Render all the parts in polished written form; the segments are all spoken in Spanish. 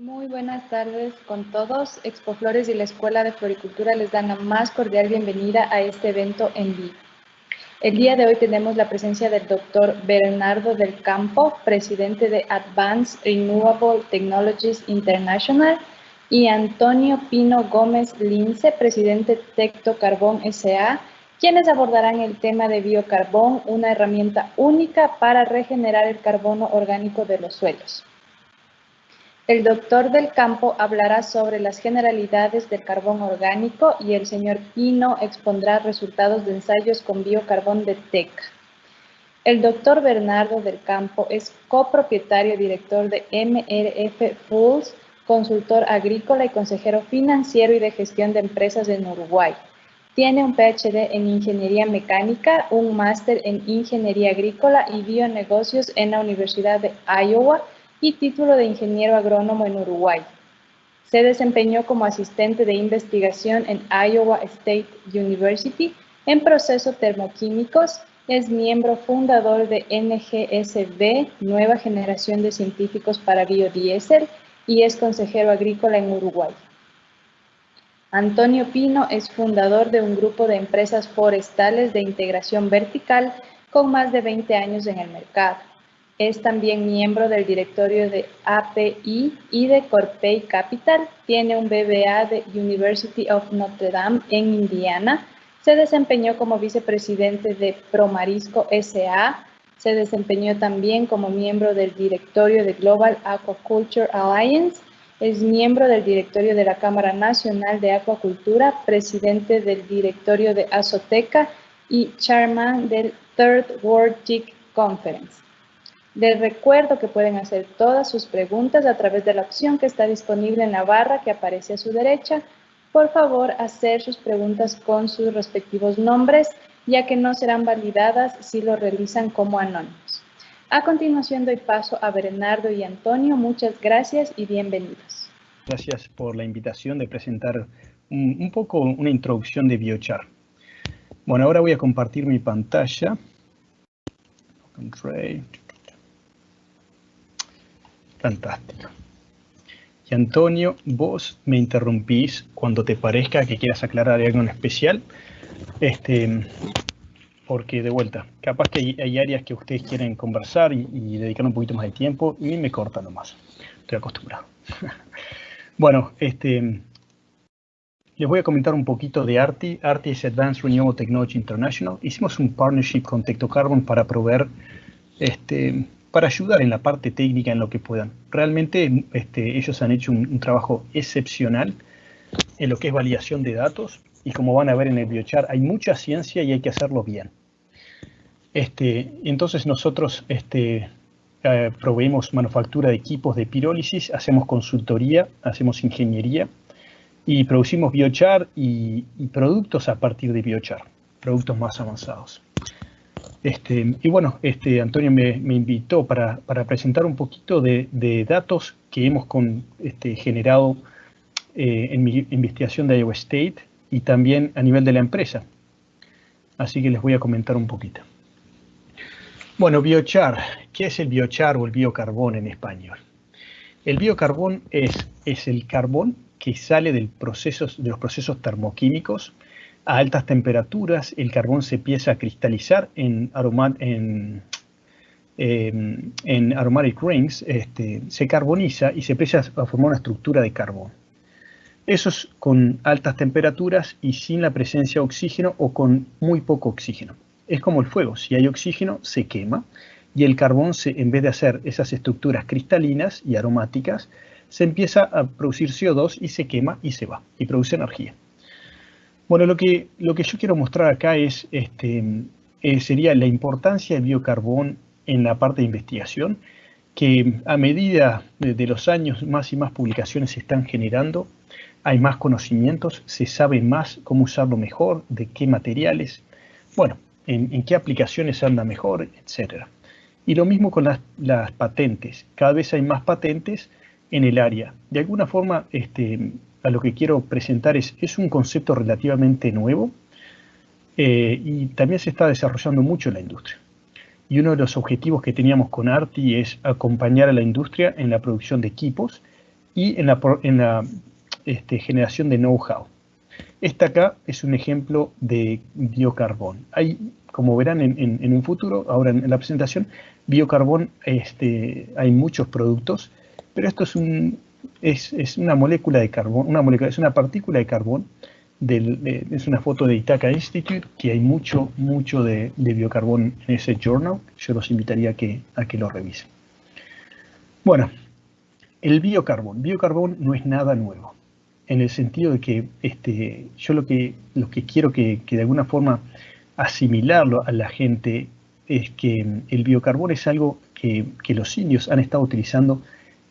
Muy buenas tardes con todos. Expoflores y la Escuela de Floricultura les dan la más cordial bienvenida a este evento en vivo. El día de hoy tenemos la presencia del doctor Bernardo del Campo, presidente de Advanced Renewable Technologies International, y Antonio Pino Gómez Lince, presidente de Tecto Carbón S.A., quienes abordarán el tema de biocarbón, una herramienta única para regenerar el carbono orgánico de los suelos. El doctor del Campo hablará sobre las generalidades del carbón orgánico y el señor Pino expondrá resultados de ensayos con biocarbón de TECA. El doctor Bernardo del Campo es copropietario director de MRF Foods, consultor agrícola y consejero financiero y de gestión de empresas en Uruguay. Tiene un PhD en Ingeniería Mecánica, un máster en Ingeniería Agrícola y Bionegocios en la Universidad de Iowa y título de ingeniero agrónomo en Uruguay. Se desempeñó como asistente de investigación en Iowa State University en procesos termoquímicos. Es miembro fundador de NGSB, Nueva Generación de Científicos para Biodiesel, y es consejero agrícola en Uruguay. Antonio Pino es fundador de un grupo de empresas forestales de integración vertical con más de 20 años en el mercado. Es también miembro del directorio de API y de Corpay Capital. Tiene un BBA de University of Notre Dame en Indiana. Se desempeñó como vicepresidente de Promarisco S.A. Se desempeñó también como miembro del directorio de Global Aquaculture Alliance. Es miembro del directorio de la Cámara Nacional de Acuacultura, presidente del directorio de Azoteca y chairman del Third World TIC Conference. Les recuerdo que pueden hacer todas sus preguntas a través de la opción que está disponible en la barra que aparece a su derecha. Por favor, hacer sus preguntas con sus respectivos nombres, ya que no serán validadas si lo realizan como anónimos. A continuación doy paso a Bernardo y Antonio. Muchas gracias y bienvenidos. Gracias por la invitación de presentar un poco una introducción de biochar. Bueno, ahora voy a compartir mi pantalla. Fantástico. Y Antonio, vos me interrumpís cuando te parezca que quieras aclarar algo en especial, porque de vuelta, capaz que hay áreas que ustedes quieren conversar y dedicar un poquito más de tiempo y me cortan nomás. Estoy acostumbrado. Bueno, les voy a comentar un poquito de ARTI. ARTI es Advanced Renewable Technology International. Hicimos un partnership con Tecto Carbon para proveer para ayudar en la parte técnica en lo que puedan. Realmente ellos han hecho un trabajo excepcional en lo que es validación de datos y como van a ver en el biochar hay mucha ciencia y hay que hacerlo bien. Entonces nosotros proveemos manufactura de equipos de pirólisis, hacemos consultoría, hacemos ingeniería y producimos biochar y productos a partir de biochar, productos más avanzados. Y bueno, Antonio me invitó para presentar un poquito de datos que hemos generado en mi investigación de Iowa State y también a nivel de la empresa. Así que les voy a comentar un poquito. Bueno, biochar. ¿Qué es el biochar o el biocarbón en español? El biocarbón es el carbón que sale de los procesos termoquímicos. A altas temperaturas el carbón se empieza a cristalizar en aromatic rings, se carboniza y se empieza a formar una estructura de carbón. Eso es con altas temperaturas y sin la presencia de oxígeno o con muy poco oxígeno. Es como el fuego, si hay oxígeno se quema y el carbón, en vez de hacer esas estructuras cristalinas y aromáticas, se empieza a producir CO2 y se quema y se va y produce energía. Bueno, lo que yo quiero mostrar acá sería la importancia del biocarbón en la parte de investigación, que a medida de los años más y más publicaciones se están generando, hay más conocimientos, se sabe más cómo usarlo mejor, de qué materiales, bueno, en qué aplicaciones anda mejor, etc. Y lo mismo con las patentes, cada vez hay más patentes en el área. De alguna forma, a lo que quiero presentar es un concepto relativamente nuevo y también se está desarrollando mucho en la industria. Y uno de los objetivos que teníamos con ARTI es acompañar a la industria en la producción de equipos y en la generación de know-how. Esta acá es un ejemplo de biocarbón. Hay, como verán en un futuro, ahora en la presentación, biocarbón, hay muchos productos, pero esto es una molécula de carbón, es una partícula de carbón, es una foto de Ithaca Institute, que hay mucho de biocarbón en ese journal. Yo los invitaría a que lo revisen. Bueno, el biocarbón. Biocarbón no es nada nuevo, en el sentido de que yo lo que quiero que de alguna forma asimilarlo a la gente es que el biocarbón es algo que los indios han estado utilizando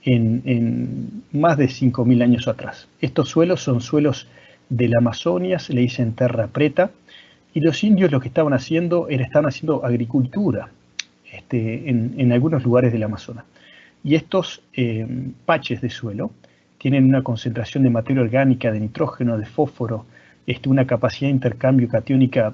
en más de 5.000 años atrás. Estos suelos son suelos de la Amazonia, se le dicen terra preta, y los indios lo que estaban haciendo agricultura en algunos lugares del Amazonas. Y estos paches de suelo tienen una concentración de materia orgánica, de nitrógeno, de fósforo, una capacidad de intercambio catiónica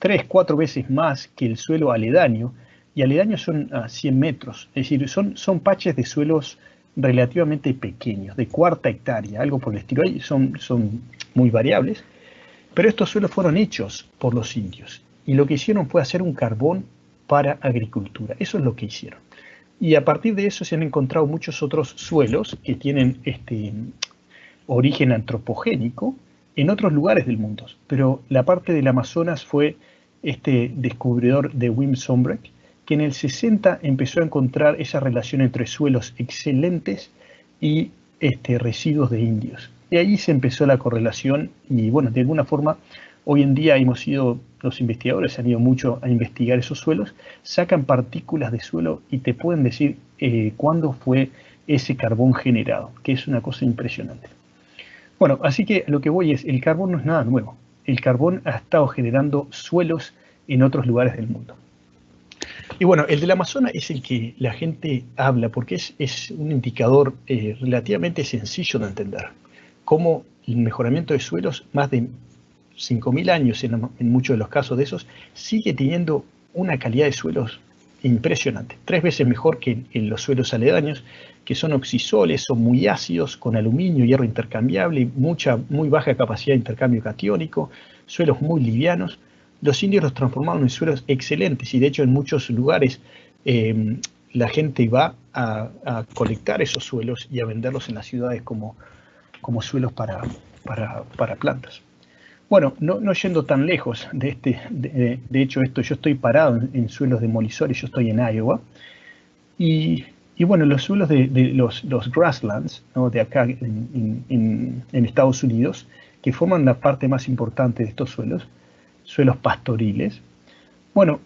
3-4 veces más que el suelo aledaño, y aledaños son a 100 metros, es decir, son paches de suelos relativamente pequeños, de cuarta hectárea, algo por el estilo. Ahí son muy variables, pero estos suelos fueron hechos por los indios, y lo que hicieron fue hacer un carbón para agricultura. Eso es lo que hicieron. Y a partir de eso se han encontrado muchos otros suelos que tienen origen antropogénico en otros lugares del mundo. Pero la parte del Amazonas fue este descubridor de Wim Sombrek, que en el 60 empezó a encontrar esa relación entre suelos excelentes y residuos de indios. Y ahí se empezó la correlación y, bueno, de alguna forma, hoy en día los investigadores han ido mucho a investigar esos suelos, sacan partículas de suelo y te pueden decir cuándo fue ese carbón generado, que es una cosa impresionante. Bueno, así que lo que voy es, el carbón no es nada nuevo. El carbón ha estado generando suelos en otros lugares del mundo. Y bueno, el del Amazonas es el que la gente habla porque es un indicador relativamente sencillo de entender. Cómo el mejoramiento de suelos, más de 5.000 años en muchos de los casos de esos, sigue teniendo una calidad de suelos impresionante. 3 veces mejor que en los suelos aledaños, que son oxisoles, son muy ácidos, con aluminio, hierro intercambiable, muy baja capacidad de intercambio catiónico, suelos muy livianos. Los indios los transformaron en suelos excelentes y de hecho en muchos lugares la gente va a colectar esos suelos y a venderlos en las ciudades como suelos para plantas. Bueno, no yendo tan lejos de hecho yo estoy parado en suelos de molisores, yo estoy en Iowa, y bueno, los suelos de los grasslands, ¿no?, de acá en Estados Unidos, que forman la parte más importante de estos suelos pastoriles. Bueno,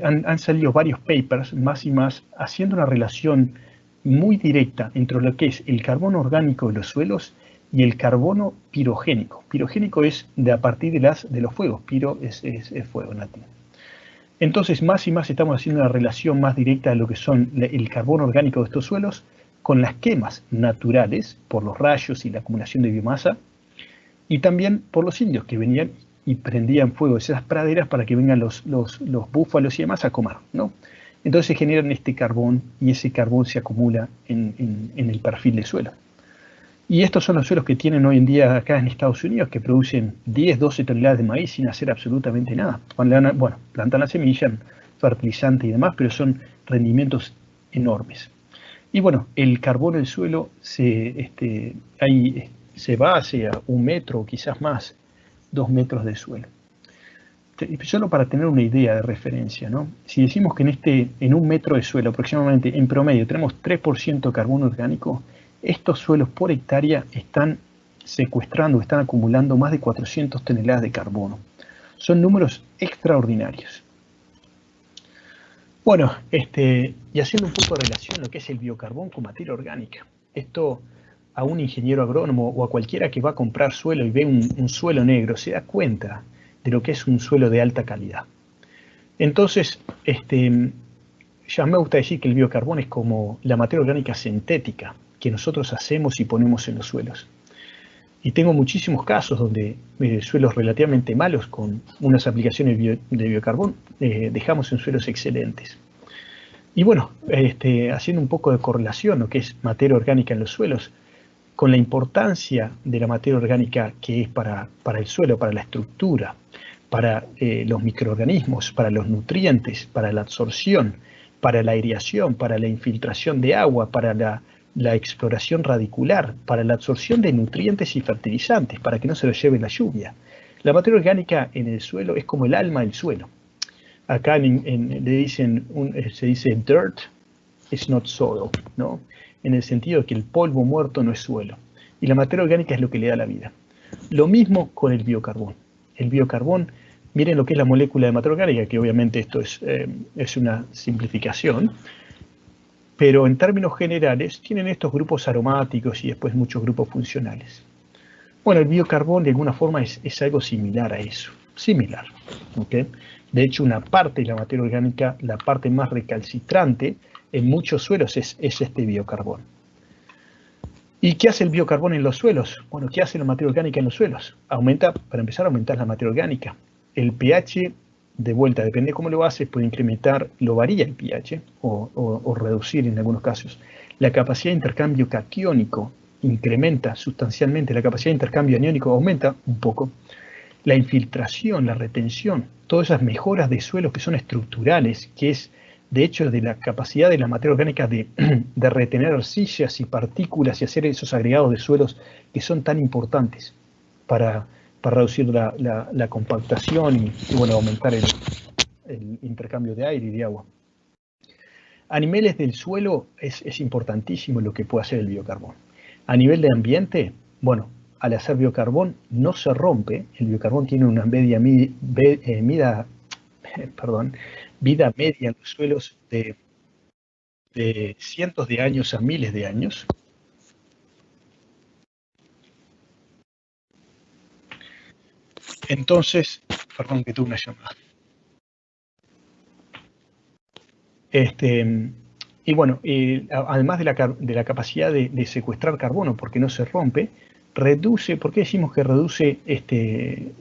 han salido varios papers más y más haciendo una relación muy directa entre lo que es el carbono orgánico de los suelos y el carbono pirogénico. Pirogénico es a partir de los fuegos, piro es fuego en latín. Entonces, más y más estamos haciendo una relación más directa de lo que son el carbono orgánico de estos suelos con las quemas naturales por los rayos y la acumulación de biomasa, y también por los indios que venían y prendían fuego esas praderas para que vengan los búfalos y demás a comer, ¿no? Entonces generan este carbón y ese carbón se acumula en el perfil del suelo. Y estos son los suelos que tienen hoy en día acá en Estados Unidos, que producen 10-12 toneladas de maíz sin hacer absolutamente nada. Bueno, plantan la semilla, fertilizante y demás, pero son rendimientos enormes. Y bueno, el carbono del suelo se va hacia 1 metro o quizás más, 2 metros de suelo. Solo para tener una idea de referencia, ¿no? Si decimos que en 1 metro de suelo aproximadamente, en promedio, tenemos 3% de carbono orgánico, estos suelos por hectárea están secuestrando, están acumulando más de 400 toneladas de carbono. Son números extraordinarios. Bueno, y haciendo un poco de relación lo que es el biocarbón con materia orgánica. Esto a un ingeniero agrónomo o a cualquiera que va a comprar suelo y ve un suelo negro, se da cuenta de lo que es un suelo de alta calidad. Entonces, ya me gusta decir que el biocarbón es como la materia orgánica sintética que nosotros hacemos y ponemos en los suelos. Y tengo muchísimos casos donde suelos relativamente malos con unas aplicaciones de biocarbón dejamos en suelos excelentes. Y bueno, haciendo un poco de correlación, lo que es materia orgánica en los suelos, con la importancia de la materia orgánica que es para el suelo, para la estructura, para los microorganismos, para los nutrientes, para la absorción, para la aireación, para la infiltración de agua, para la exploración radicular, para la absorción de nutrientes y fertilizantes, para que no se lo lleve la lluvia. La materia orgánica en el suelo es como el alma del suelo. Acá se dice dirt is not soil, ¿no? En el sentido de que el polvo muerto no es suelo. Y la materia orgánica es lo que le da la vida. Lo mismo con el biocarbón. El biocarbón, miren lo que es la molécula de materia orgánica, que obviamente esto es una simplificación, pero en términos generales tienen estos grupos aromáticos y después muchos grupos funcionales. Bueno, el biocarbón de alguna forma es algo similar a eso, similar. ¿Okay? De hecho, una parte de la materia orgánica, la parte más recalcitrante en muchos suelos es este biocarbón. ¿Y qué hace el biocarbón en los suelos? Bueno, ¿qué hace la materia orgánica en los suelos? Para empezar, aumentar la materia orgánica. El pH, de vuelta, depende de cómo lo haces, puede incrementar, lo varía el pH o reducir en algunos casos. La capacidad de intercambio catiónico incrementa sustancialmente, la capacidad de intercambio aniónico aumenta un poco. La infiltración, la retención, todas esas mejoras de suelos que son estructurales, que es de hecho de la capacidad de la materia orgánica de retener arcillas y partículas y hacer esos agregados de suelos que son tan importantes para reducir la compactación y bueno, aumentar el intercambio de aire y de agua. A niveles del suelo es importantísimo lo que puede hacer el biocarbón. A nivel de ambiente, bueno, al hacer biocarbón no se rompe. El biocarbón tiene una vida media en los suelos de cientos de años a miles de años. Entonces, perdón que tuve una llamada. Y bueno, además de la capacidad de secuestrar carbono, porque no se rompe, reduce. ¿Por qué decimos que reduce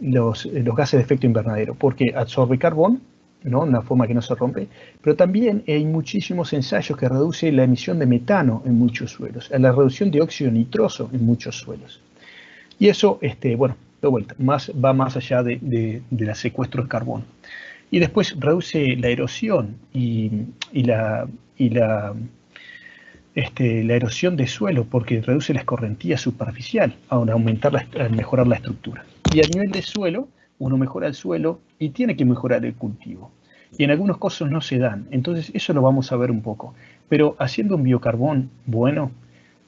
los gases de efecto invernadero? Porque absorbe carbón, ¿no? Una forma que no se rompe, pero también hay muchísimos ensayos que reduce la emisión de metano en muchos suelos, la reducción de óxido nitroso en muchos suelos. Y eso, bueno, de vuelta, va más allá de la secuestro de carbono. Y después reduce la erosión y la erosión de suelo, porque reduce la escorrentía superficial al mejorar la estructura. Y a nivel de suelo, uno mejora el suelo y tiene que mejorar el cultivo. Y en algunos casos no se dan. Entonces eso lo vamos a ver un poco. Pero haciendo un biocarbón bueno,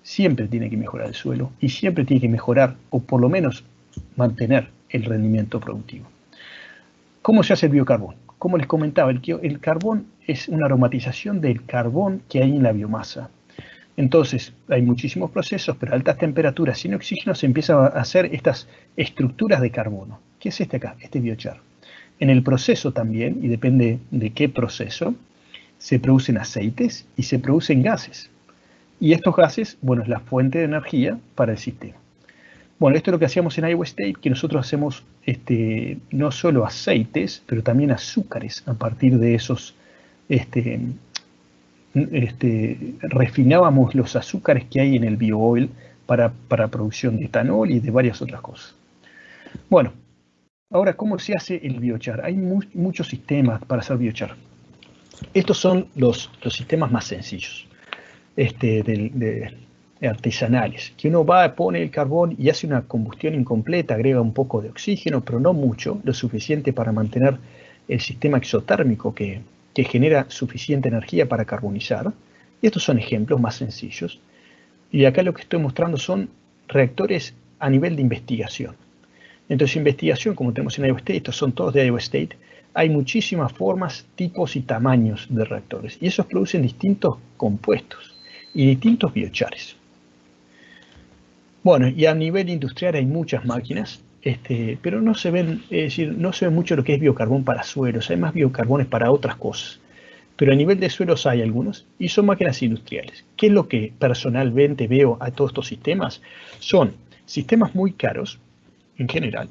siempre tiene que mejorar el suelo y siempre tiene que mejorar, o por lo menos mantener, el rendimiento productivo. ¿Cómo se hace el biocarbón? Como les comentaba, el carbón es una aromatización del carbón que hay en la biomasa. Entonces, hay muchísimos procesos, pero a altas temperaturas, sin oxígeno, se empiezan a hacer estas estructuras de carbono. ¿Qué es este acá? Este biochar. En el proceso también, y depende de qué proceso, se producen aceites y se producen gases. Y estos gases, bueno, es la fuente de energía para el sistema. Bueno, esto es lo que hacíamos en Iowa State, que nosotros hacemos no solo aceites, pero también azúcares a partir de esos, refinábamos los azúcares que hay en el bio-oil para producción de etanol y de varias otras cosas. Bueno, ahora, ¿cómo se hace el biochar? Hay muchos sistemas para hacer biochar. Estos son los sistemas más sencillos, artesanales, que uno va, pone el carbón y hace una combustión incompleta, agrega un poco de oxígeno, pero no mucho, lo suficiente para mantener el sistema exotérmico que genera suficiente energía para carbonizar. Y estos son ejemplos más sencillos. Y acá lo que estoy mostrando son reactores a nivel de investigación. Entonces, investigación, como tenemos en Iowa State, estos son todos de Iowa State, hay muchísimas formas, tipos y tamaños de reactores. Y esos producen distintos compuestos y distintos biochares. Bueno, y a nivel industrial hay muchas máquinas, pero no se ven, no se ve mucho lo que es biocarbón para suelos, hay más biocarbones para otras cosas. Pero a nivel de suelos hay algunos, y son máquinas industriales. ¿Qué es lo que personalmente veo a todos estos sistemas? Son sistemas muy caros, en general,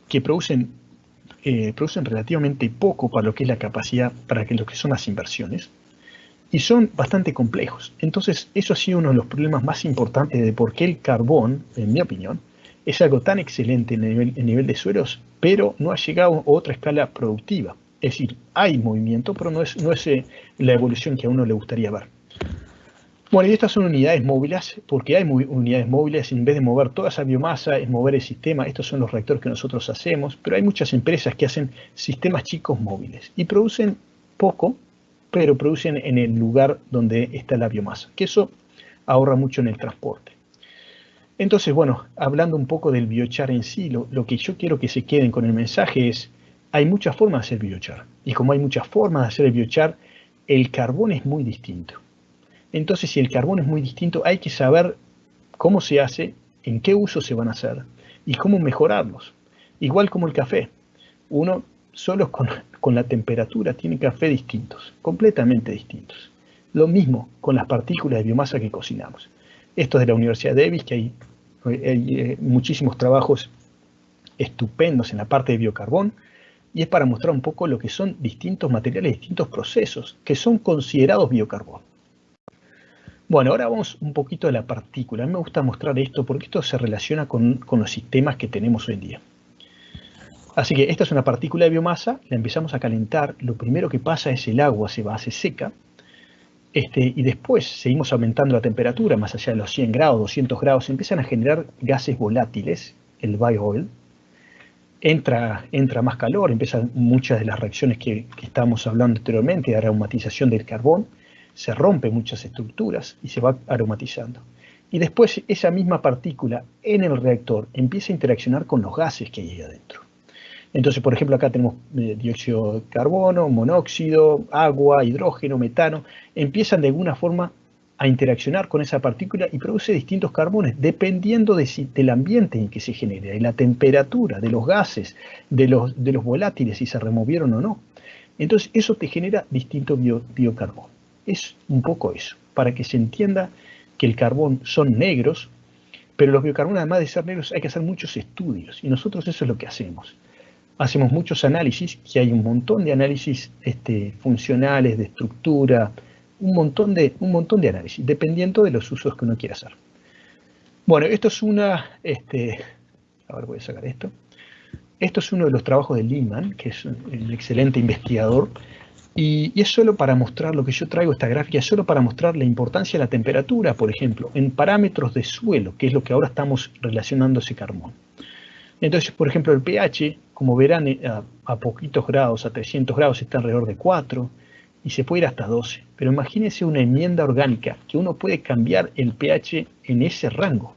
que producen relativamente poco para lo que es la capacidad, para lo que son las inversiones. y son bastante complejos. Entonces, eso ha sido uno de los problemas más importantes de por qué el carbón, en mi opinión, es algo tan excelente en nivel de suelos, pero no ha llegado a otra escala productiva. Es decir, hay movimiento, pero no es la evolución que a uno le gustaría ver. Bueno, y estas son unidades móviles, porque hay unidades móviles, en vez de mover toda esa biomasa, es mover el sistema. Estos son los reactores que nosotros hacemos, pero hay muchas empresas que hacen sistemas chicos móviles y producen poco, pero producen en el lugar donde está la biomasa, que eso ahorra mucho en el transporte. Entonces, bueno, hablando un poco del biochar en sí, lo que yo quiero que se queden con el mensaje es, hay muchas formas de hacer biochar, y como hay muchas formas de hacer el biochar, el carbón es muy distinto. Entonces, si el carbón es muy distinto, hay que saber cómo se hace, en qué uso se van a hacer y cómo mejorarlos. Igual como el café. Uno solo con la temperatura tiene café distintos, completamente distintos. Lo mismo con las partículas de biomasa que cocinamos. Esto es de la Universidad de Davis, que hay muchísimos trabajos estupendos en la parte de biocarbón, y es para mostrar un poco lo que son distintos materiales, distintos procesos, que son considerados biocarbón. Bueno, ahora vamos un poquito a la partícula. A mí me gusta mostrar esto porque esto se relaciona con los sistemas que tenemos hoy en día. Así que esta es una partícula de biomasa, la empezamos a calentar, lo primero que pasa es el agua se hace seca, y después seguimos aumentando la temperatura, más allá de los 100 grados, 200 grados, se empiezan a generar gases volátiles, el bio-oil, entra más calor, empiezan muchas de las reacciones que estábamos hablando anteriormente, de aromatización del carbón, se rompen muchas estructuras y se va aromatizando. Y después esa misma partícula en el reactor empieza a interaccionar con los gases que hay ahí adentro. Entonces, por ejemplo, acá tenemos dióxido de carbono, monóxido, agua, hidrógeno, metano. Empiezan de alguna forma a interaccionar con esa partícula y produce distintos carbones, dependiendo del ambiente en que se genera, de la temperatura, de los gases, de los volátiles, si se removieron o no. Entonces, eso te genera distinto biocarbón. Es un poco eso, para que se entienda que el carbón son negros, pero los biocarbonos, además de ser negros, hay que hacer muchos estudios, y nosotros eso es lo que hacemos. Hacemos muchos análisis, que hay un montón de análisis funcionales, de estructura, un montón de análisis, dependiendo de los usos que uno quiera hacer. Bueno, esto es a ver, voy a sacar esto. Esto es uno de los trabajos de Lehman, que es un excelente investigador, y es solo para mostrar, lo que yo traigo esta gráfica, es solo para mostrar la importancia de la temperatura, por ejemplo, en parámetros de suelo, que es lo que ahora estamos relacionando ese carbón. Entonces, por ejemplo, el pH, como verán, a poquitos grados, a 300 grados, está alrededor de 4, y se puede ir hasta 12. Pero imagínense una enmienda orgánica, que uno puede cambiar el pH en ese rango.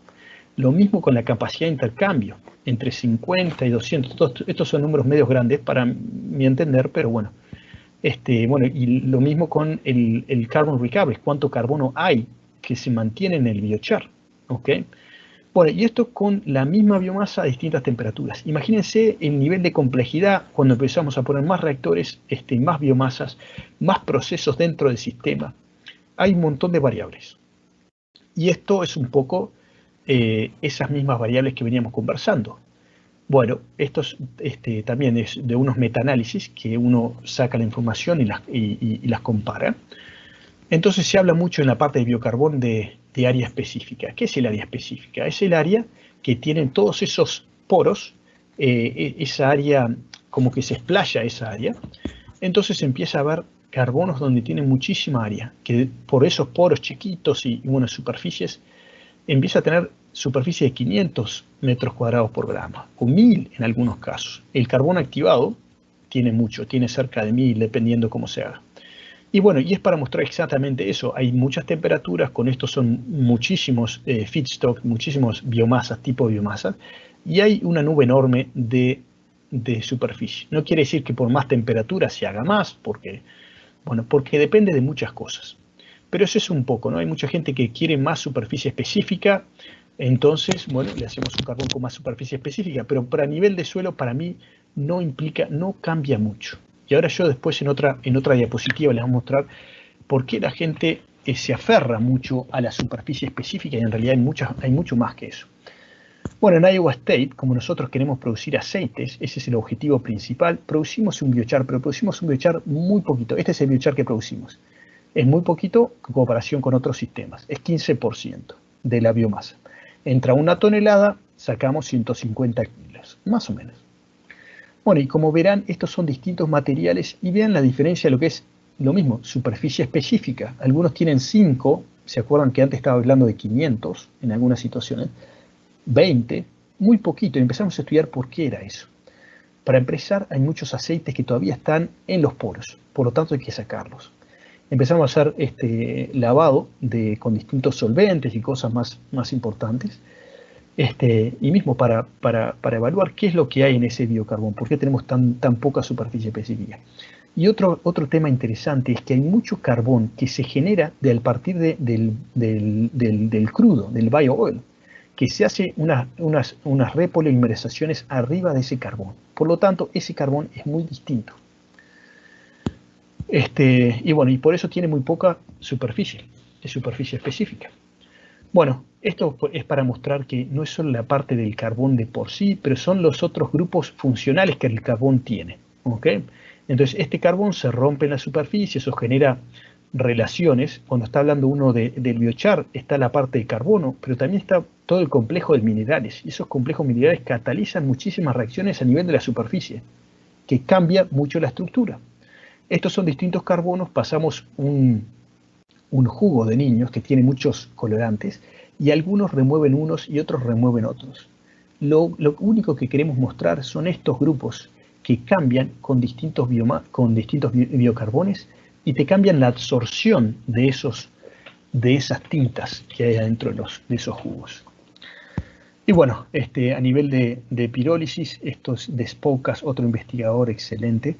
Lo mismo con la capacidad de intercambio, entre 50 y 200. Estos son números medios grandes para mi entender, pero bueno. Bueno, y lo mismo con el carbon recovery, cuánto carbono hay que se mantiene en el biochar, ¿ok? Bueno, y esto con la misma biomasa a distintas temperaturas. Imagínense el nivel de complejidad cuando empezamos a poner más reactores, más biomasas, más procesos dentro del sistema. Hay un montón de variables. Y esto es un poco esas mismas variables que veníamos conversando. Bueno, esto también es de unos metaanálisis que uno saca la información y las compara. Entonces se habla mucho en la parte de biocarbón de área específica. ¿Qué es el área específica? Es el área que tienen todos esos poros, esa área como que se explaya esa área. Entonces empieza a haber carbonos donde tienen muchísima área, que por esos poros chiquitos y buenas superficies, empieza a tener superficie de 500 metros cuadrados por gramo, o 1000 en algunos casos. El carbón activado tiene mucho, tiene cerca de 1000, dependiendo cómo se haga. Y bueno, y es para mostrar exactamente eso. Hay muchas temperaturas, con esto son muchísimos feedstock, muchísimos biomasas, tipo de biomasas, y hay una nube enorme de superficie. No quiere decir que por más temperatura se haga más, porque depende de muchas cosas. Pero eso es un poco, ¿no? Hay mucha gente que quiere más superficie específica, entonces, bueno, le hacemos un carbón con más superficie específica, pero para nivel de suelo, para mí, no cambia mucho. Y ahora yo después en otra diapositiva les voy a mostrar por qué la gente se aferra mucho a la superficie específica y en realidad hay mucho más que eso. Bueno, en Iowa State, como nosotros queremos producir aceites, ese es el objetivo principal, producimos un biochar, pero producimos un biochar muy poquito. Este es el biochar que producimos. Es muy poquito en comparación con otros sistemas, es 15% de la biomasa. Entra 1 tonelada, sacamos 150 kilos, más o menos. Bueno, y como verán, estos son distintos materiales y vean la diferencia de lo que es lo mismo, superficie específica. Algunos tienen 5, se acuerdan que antes estaba hablando de 500 en algunas situaciones, 20, muy poquito, y empezamos a estudiar por qué era eso. Para empezar, hay muchos aceites que todavía están en los poros, por lo tanto hay que sacarlos. Empezamos a hacer lavado con distintos solventes y cosas más importantes. Y mismo para evaluar qué es lo que hay en ese biocarbón, por qué tenemos tan poca superficie específica. Y otro tema interesante es que hay mucho carbón que se genera a partir del crudo, del bio-oil, que se hace unas repolimerizaciones arriba de ese carbón. Por lo tanto, ese carbón es muy distinto. Y bueno, y por eso tiene muy poca superficie específica. Bueno, esto es para mostrar que no es solo la parte del carbón de por sí, pero son los otros grupos funcionales que el carbón tiene. ¿Okay? Entonces, este carbón se rompe en la superficie, eso genera relaciones. Cuando está hablando uno del biochar, está la parte de carbono, pero también está todo el complejo de minerales. Y esos complejos minerales catalizan muchísimas reacciones a nivel de la superficie, que cambia mucho la estructura. Estos son distintos carbonos, pasamos un jugo de niños que tiene muchos colorantes y algunos remueven unos y otros remueven otros. Lo único que queremos mostrar son estos grupos que cambian con distintos biocarbones y te cambian la absorción de esas tintas que hay adentro de esos jugos. Y bueno, a nivel de pirólisis, esto es de Spoukas, otro investigador excelente,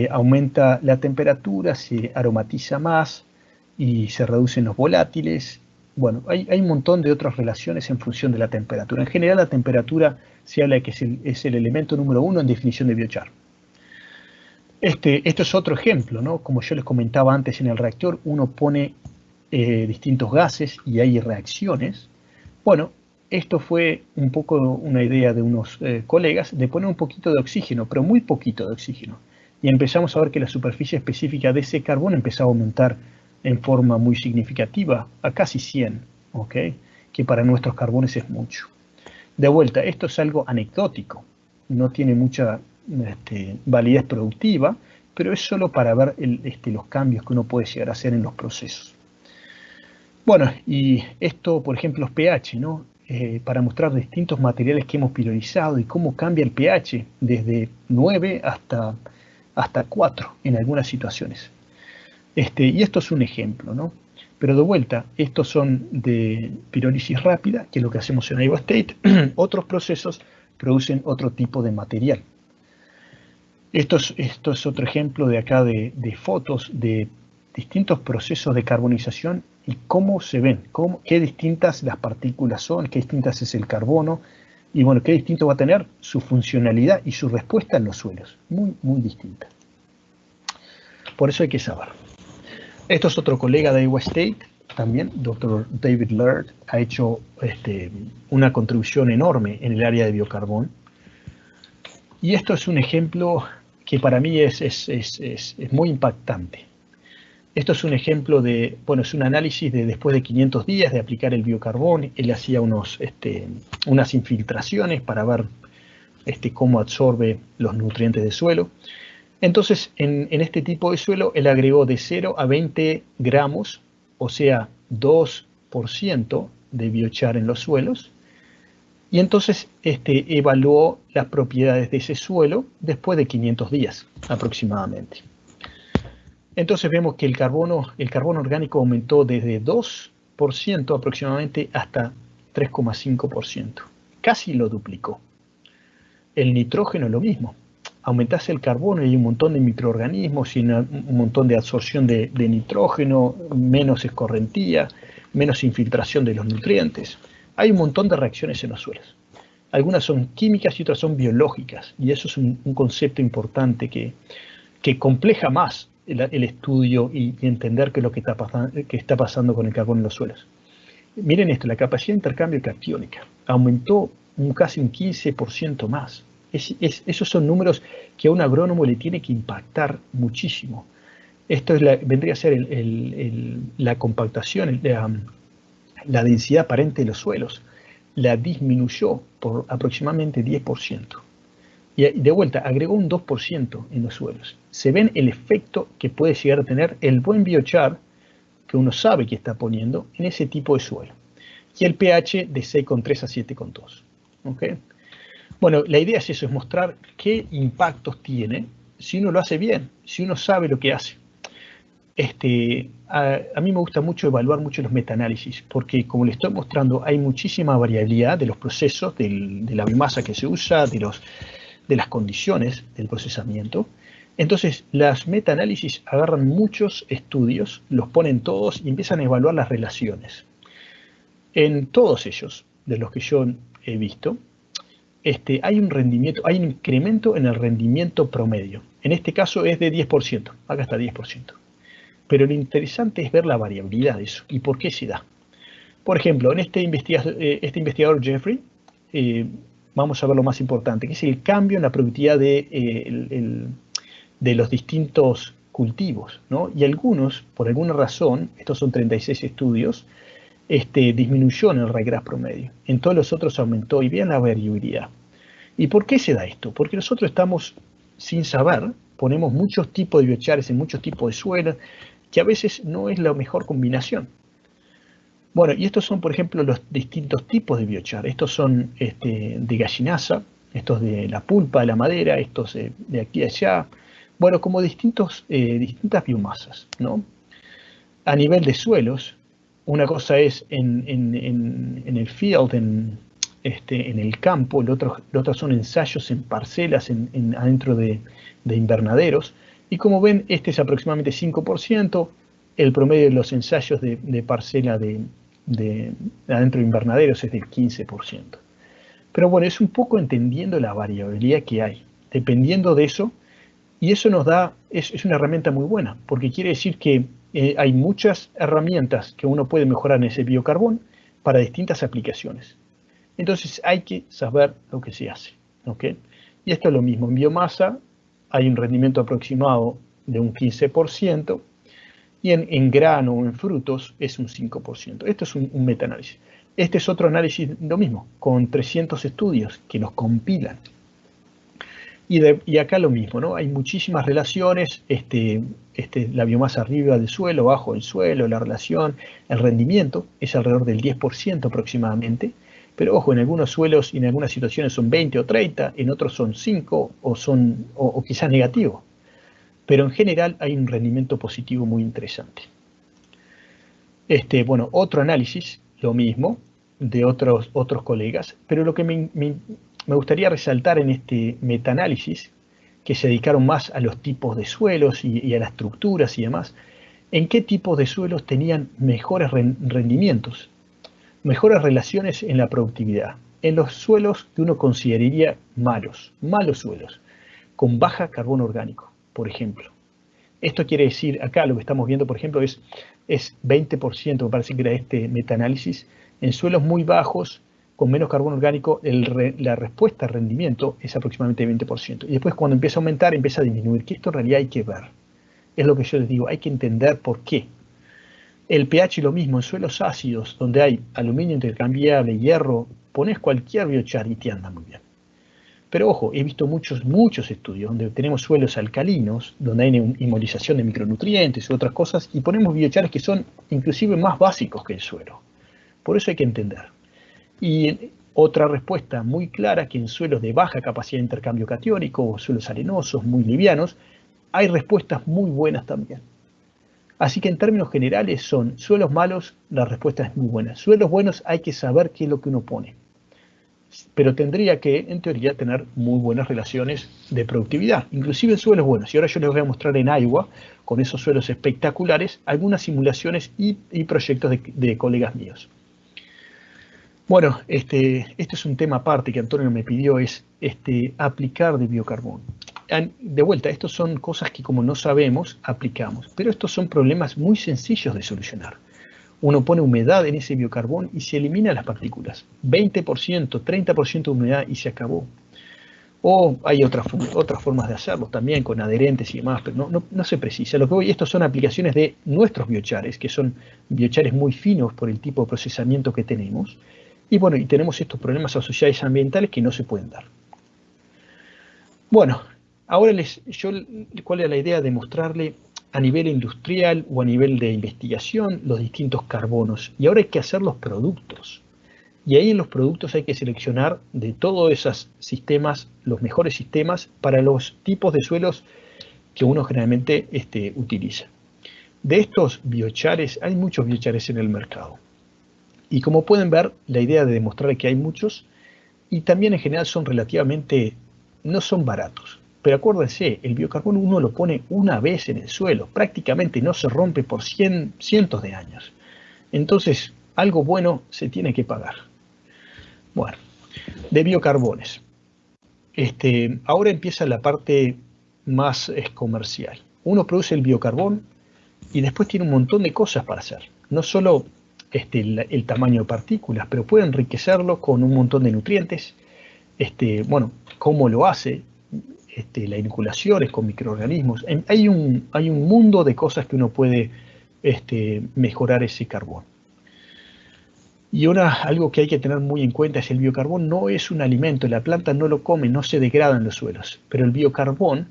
aumenta la temperatura, se aromatiza más y se reducen los volátiles. Bueno, hay un montón de otras relaciones en función de la temperatura. En general, la temperatura se habla de que es el elemento número 1 en definición de biochar. Esto es otro ejemplo, ¿no? Como yo les comentaba antes, en el reactor uno pone distintos gases y hay reacciones. Bueno, esto fue un poco una idea de unos colegas de poner un poquito de oxígeno, pero muy poquito de oxígeno. Y empezamos a ver que la superficie específica de ese carbón empezaba a aumentar en forma muy significativa, a casi 100, ¿ok? Que para nuestros carbones es mucho. De vuelta, esto es algo anecdótico, no tiene mucha validez productiva, pero es solo para ver los cambios que uno puede llegar a hacer en los procesos. Bueno, y esto, por ejemplo, los pH, ¿no? Para mostrar distintos materiales que hemos priorizado y cómo cambia el pH desde 9 hasta 4 en algunas situaciones. Y esto es un ejemplo, ¿no? Pero de vuelta, estos son de pirólisis rápida, que es lo que hacemos en Iowa State. Otros procesos producen otro tipo de material. Esto es otro ejemplo de acá de fotos de distintos procesos de carbonización y cómo se ven, qué distintas las partículas son, qué distintas es el carbono, y bueno, qué distinto va a tener su funcionalidad y su respuesta en los suelos. Muy, muy distinta. Por eso hay que saber. Esto es otro colega de Iowa State, también, Dr. David Laird, ha hecho una contribución enorme en el área de biocarbón. Y esto es un ejemplo que para mí es muy impactante. Esto es un ejemplo es un análisis de después de 500 días de aplicar el biocarbón. Él hacía unas infiltraciones para ver cómo absorbe los nutrientes del suelo. Entonces, en este tipo de suelo, él agregó de 0 a 20 gramos, o sea, 2% de biochar en los suelos. Y entonces evaluó las propiedades de ese suelo después de 500 días aproximadamente. Entonces vemos que el carbono orgánico aumentó desde 2% aproximadamente hasta 3,5%. Casi lo duplicó. El nitrógeno lo mismo. Aumentase el carbono y hay un montón de microorganismos y un montón de absorción de nitrógeno, menos escorrentía, menos infiltración de los nutrientes. Hay un montón de reacciones en los suelos. Algunas son químicas y otras son biológicas. Y eso es un concepto importante que compleja más el estudio y entender qué es lo que está pasando con el carbón en los suelos. Miren esto, la capacidad de intercambio catiónica aumentó casi un 15% más. Esos son números que a un agrónomo le tiene que impactar muchísimo. Esto es vendría a ser la compactación, la densidad aparente de los suelos. La disminuyó por aproximadamente 10%. Y de vuelta, agregó un 2% en los suelos. Se ven el efecto que puede llegar a tener el buen biochar que uno sabe que está poniendo en ese tipo de suelo. Y el pH de 6,3 a 7,2. ¿Okay? Bueno, la idea es eso, es mostrar qué impactos tiene si uno lo hace bien, si uno sabe lo que hace. A mí me gusta mucho evaluar mucho los metaanálisis, porque como les estoy mostrando, hay muchísima variabilidad de los procesos, de la biomasa que se usa, de las condiciones del procesamiento. Entonces, las metaanálisis agarran muchos estudios, los ponen todos y empiezan a evaluar las relaciones. En todos ellos, de los que yo he visto, hay un rendimiento, hay un incremento en el rendimiento promedio. En este caso es de 10%, acá está 10%. Pero lo interesante es ver la variabilidad de eso y por qué se da. Por ejemplo, en este investigador Jeffrey, vamos a ver lo más importante, que es el cambio en la productividad de los distintos cultivos, ¿no? Y algunos, por alguna razón, estos son 36 estudios, disminuyó en el ryegrass promedio. En todos los otros aumentó y vean la variabilidad. ¿Y por qué se da esto? Porque nosotros estamos, sin saber, ponemos muchos tipos de biochares en muchos tipos de suelos, que a veces no es la mejor combinación. Bueno, y estos son, por ejemplo, los distintos tipos de biochar. Estos son de gallinaza, estos de la pulpa de la madera, estos de aquí y allá. Bueno, como distintas biomasas, ¿no? A nivel de suelos, una cosa es en el field, en el campo, lo otro son ensayos en parcelas, adentro de invernaderos. Y como ven, este es aproximadamente 5%, el promedio de los ensayos de parcela adentro de invernaderos es del 15%. Pero bueno, es un poco entendiendo la variabilidad que hay, dependiendo de eso, y eso nos da, es una herramienta muy buena, porque quiere decir que hay muchas herramientas que uno puede mejorar en ese biocarbón para distintas aplicaciones. Entonces hay que saber lo que se hace, ¿ok? Y esto es lo mismo, en biomasa hay un rendimiento aproximado de un 15%, y en grano o en frutos es un 5%. Esto es un metaanálisis. Este es otro análisis, lo mismo, con 300 estudios que los compilan. Y acá lo mismo, ¿no? Hay muchísimas relaciones, la biomasa arriba del suelo, abajo del suelo, la relación, el rendimiento es alrededor del 10% aproximadamente. Pero ojo, en algunos suelos y en algunas situaciones son 20 o 30, en otros son 5 o quizás negativo. Pero en general hay un rendimiento positivo muy interesante. Bueno, otro análisis, lo mismo, de otros colegas, pero lo que me gustaría resaltar en este metaanálisis, que se dedicaron más a los tipos de suelos y a las estructuras y demás, en qué tipos de suelos tenían mejores rendimientos, mejores relaciones en la productividad, en los suelos que uno consideraría malos suelos, con baja carbono orgánico, por ejemplo. Esto quiere decir, acá lo que estamos viendo, por ejemplo, es 20%, me parece que era este metaanálisis, en suelos muy bajos, con menos carbono orgánico, la respuesta al rendimiento es aproximadamente 20%. Y después cuando empieza a aumentar, empieza a disminuir, que esto en realidad hay que ver. Es lo que yo les digo, hay que entender por qué. El pH lo mismo, en suelos ácidos, donde hay aluminio intercambiable, hierro, pones cualquier biochar y te anda muy bien. Pero ojo, he visto muchos estudios donde tenemos suelos alcalinos, donde hay inmovilización de micronutrientes y otras cosas, y ponemos biochares que son inclusive más básicos que el suelo. Por eso hay que entender. Y otra respuesta muy clara, que en suelos de baja capacidad de intercambio catiónico, o suelos arenosos, muy livianos, hay respuestas muy buenas también. Así que en términos generales son suelos malos, la respuesta es muy buena. Suelos buenos hay que saber qué es lo que uno pone. Pero tendría que, en teoría, tener muy buenas relaciones de productividad, inclusive suelos buenos. Y ahora yo les voy a mostrar en Iowa, con esos suelos espectaculares, algunas simulaciones y proyectos de colegas míos. Bueno, este es un tema aparte que Antonio me pidió, es aplicar de biocarbón. De vuelta, estos son cosas que como no sabemos, aplicamos. Pero estos son problemas muy sencillos de solucionar. Uno pone humedad en ese biocarbón y se eliminan las partículas. 20%, 30% de humedad y se acabó. O hay otras formas de hacerlo también, con adherentes y demás, pero no se precisa. Lo que voy, estos son aplicaciones de nuestros biochares, que son biochares muy finos por el tipo de procesamiento que tenemos. Y bueno, y tenemos estos problemas asociados ambientales que no se pueden dar. Bueno, ahora ¿cuál es la idea? De mostrarle a nivel industrial o a nivel de investigación los distintos carbonos. Y ahora hay que hacer los productos. Y ahí en los productos hay que seleccionar de todos esos sistemas, los mejores sistemas para los tipos de suelos que uno generalmente utiliza. De estos biochares, hay muchos biochares en el mercado. Y como pueden ver, la idea de demostrar que hay muchos, y también en general son relativamente, no son baratos. Pero acuérdense, el biocarbono uno lo pone una vez en el suelo, prácticamente no se rompe por cientos de años. Entonces, algo bueno se tiene que pagar. Bueno, de biocarbones. Ahora empieza la parte más comercial. Uno produce el biocarbón y después tiene un montón de cosas para hacer. No solo el tamaño de partículas, pero puede enriquecerlo con un montón de nutrientes. Bueno, cómo lo hace, la inoculación es con microorganismos. Hay un mundo de cosas que uno puede mejorar ese carbón. Y algo que hay que tener muy en cuenta es el biocarbón no es un alimento, la planta no lo come, no se degrada en los suelos. Pero el biocarbón,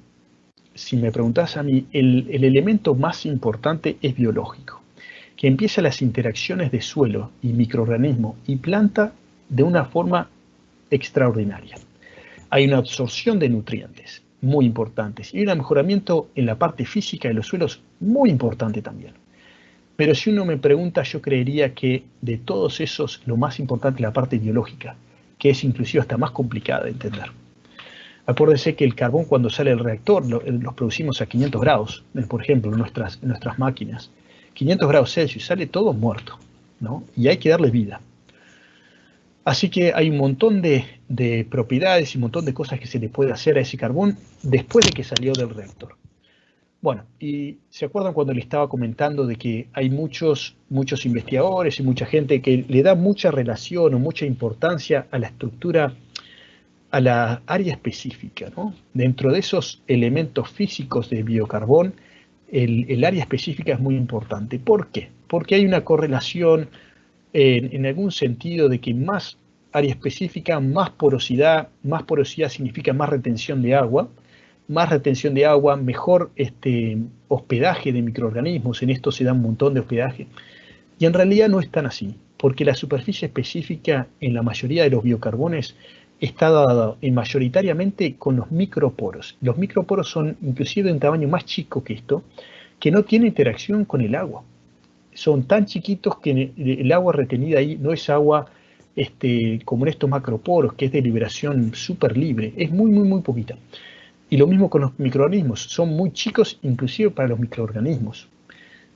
si me preguntás a mí, el elemento más importante es biológico, que empieza las interacciones de suelo y microorganismo y planta de una forma extraordinaria. Hay una absorción de nutrientes muy importantes y un mejoramiento en la parte física de los suelos muy importante también. Pero si uno me pregunta, yo creería que de todos esos, lo más importante es la parte biológica, que es inclusive hasta más complicada de entender. Acuérdense que el carbón cuando sale del reactor los producimos a 500 grados, por ejemplo, en nuestras máquinas. 500 grados Celsius, sale todo muerto, ¿no? Y hay que darle vida. Así que hay un montón de propiedades y un montón de cosas que se le puede hacer a ese carbón después de que salió del reactor. Bueno, y ¿se acuerdan cuando les estaba comentando de que hay muchos investigadores y mucha gente que le da mucha relación o mucha importancia a la estructura, a la área específica, ¿no? Dentro de esos elementos físicos de biocarbón, el área específica es muy importante. ¿Por qué? Porque hay una correlación en algún sentido de que más área específica, más porosidad significa más retención de agua, mejor hospedaje de microorganismos, en esto se da un montón de hospedaje. Y en realidad no es tan así, porque la superficie específica en la mayoría de los biocarbones está dada mayoritariamente con los microporos. Los microporos son inclusive de un tamaño más chico que esto, que no tiene interacción con el agua. Son tan chiquitos que el agua retenida ahí no es agua como en estos macroporos, que es de liberación súper libre, es muy, muy, muy poquita. Y lo mismo con los microorganismos, son muy chicos inclusive para los microorganismos.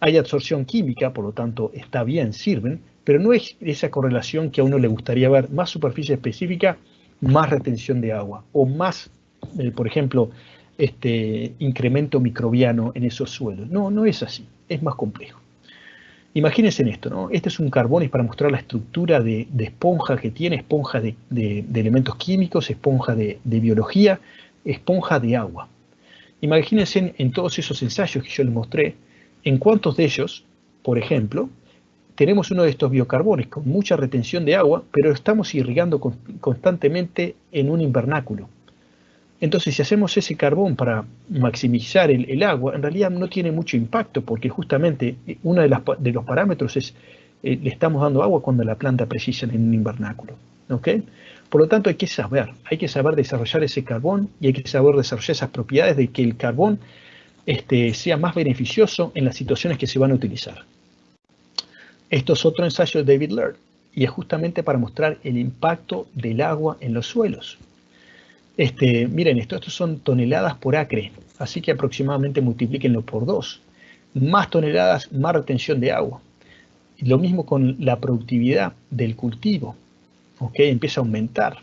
Hay absorción química, por lo tanto está bien, sirven, pero no es esa correlación que a uno le gustaría ver, más superficie específica, más retención de agua, o más, por ejemplo, incremento microbiano en esos suelos. No es así, es más complejo. Imagínense en esto, ¿no? Este es un carbón, es para mostrar la estructura de esponja que tiene, esponja de elementos químicos, esponja de biología, esponja de agua. Imagínense en todos esos ensayos que yo les mostré, en cuántos de ellos, por ejemplo, tenemos uno de estos biocarbones con mucha retención de agua, pero lo estamos irrigando constantemente en un invernáculo. Entonces, si hacemos ese carbón para maximizar el agua, en realidad no tiene mucho impacto, porque justamente uno de los parámetros es le estamos dando agua cuando la planta precisa en un invernáculo. ¿Okay? Por lo tanto, hay que saber desarrollar ese carbón y hay que saber desarrollar esas propiedades de que el carbón sea más beneficioso en las situaciones que se van a utilizar. Esto es otro ensayo de David Laird y es justamente para mostrar el impacto del agua en los suelos. Miren estos son toneladas por acre, así que aproximadamente multiplíquenlo por 2. Más toneladas, más retención de agua. Lo mismo con la productividad del cultivo. ¿Okay? Empieza a aumentar.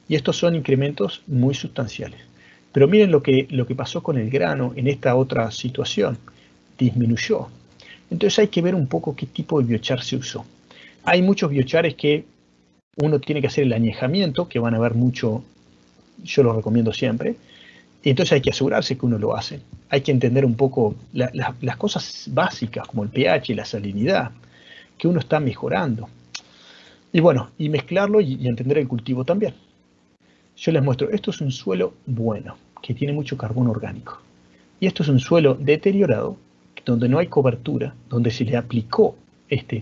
Y estos son incrementos muy sustanciales. Pero miren lo que pasó con el grano en esta otra situación. Disminuyó. Entonces hay que ver un poco qué tipo de biochar se usó. Hay muchos biochares que uno tiene que hacer el añejamiento, que van a ver mucho yo lo recomiendo siempre. Entonces hay que asegurarse que uno lo hace. Hay que entender un poco las cosas básicas como el pH, la salinidad, que uno está mejorando. Y bueno, y mezclarlo y entender el cultivo también. Yo les muestro, esto es un suelo bueno, que tiene mucho carbono orgánico. Y esto es un suelo deteriorado, donde no hay cobertura, donde se le aplicó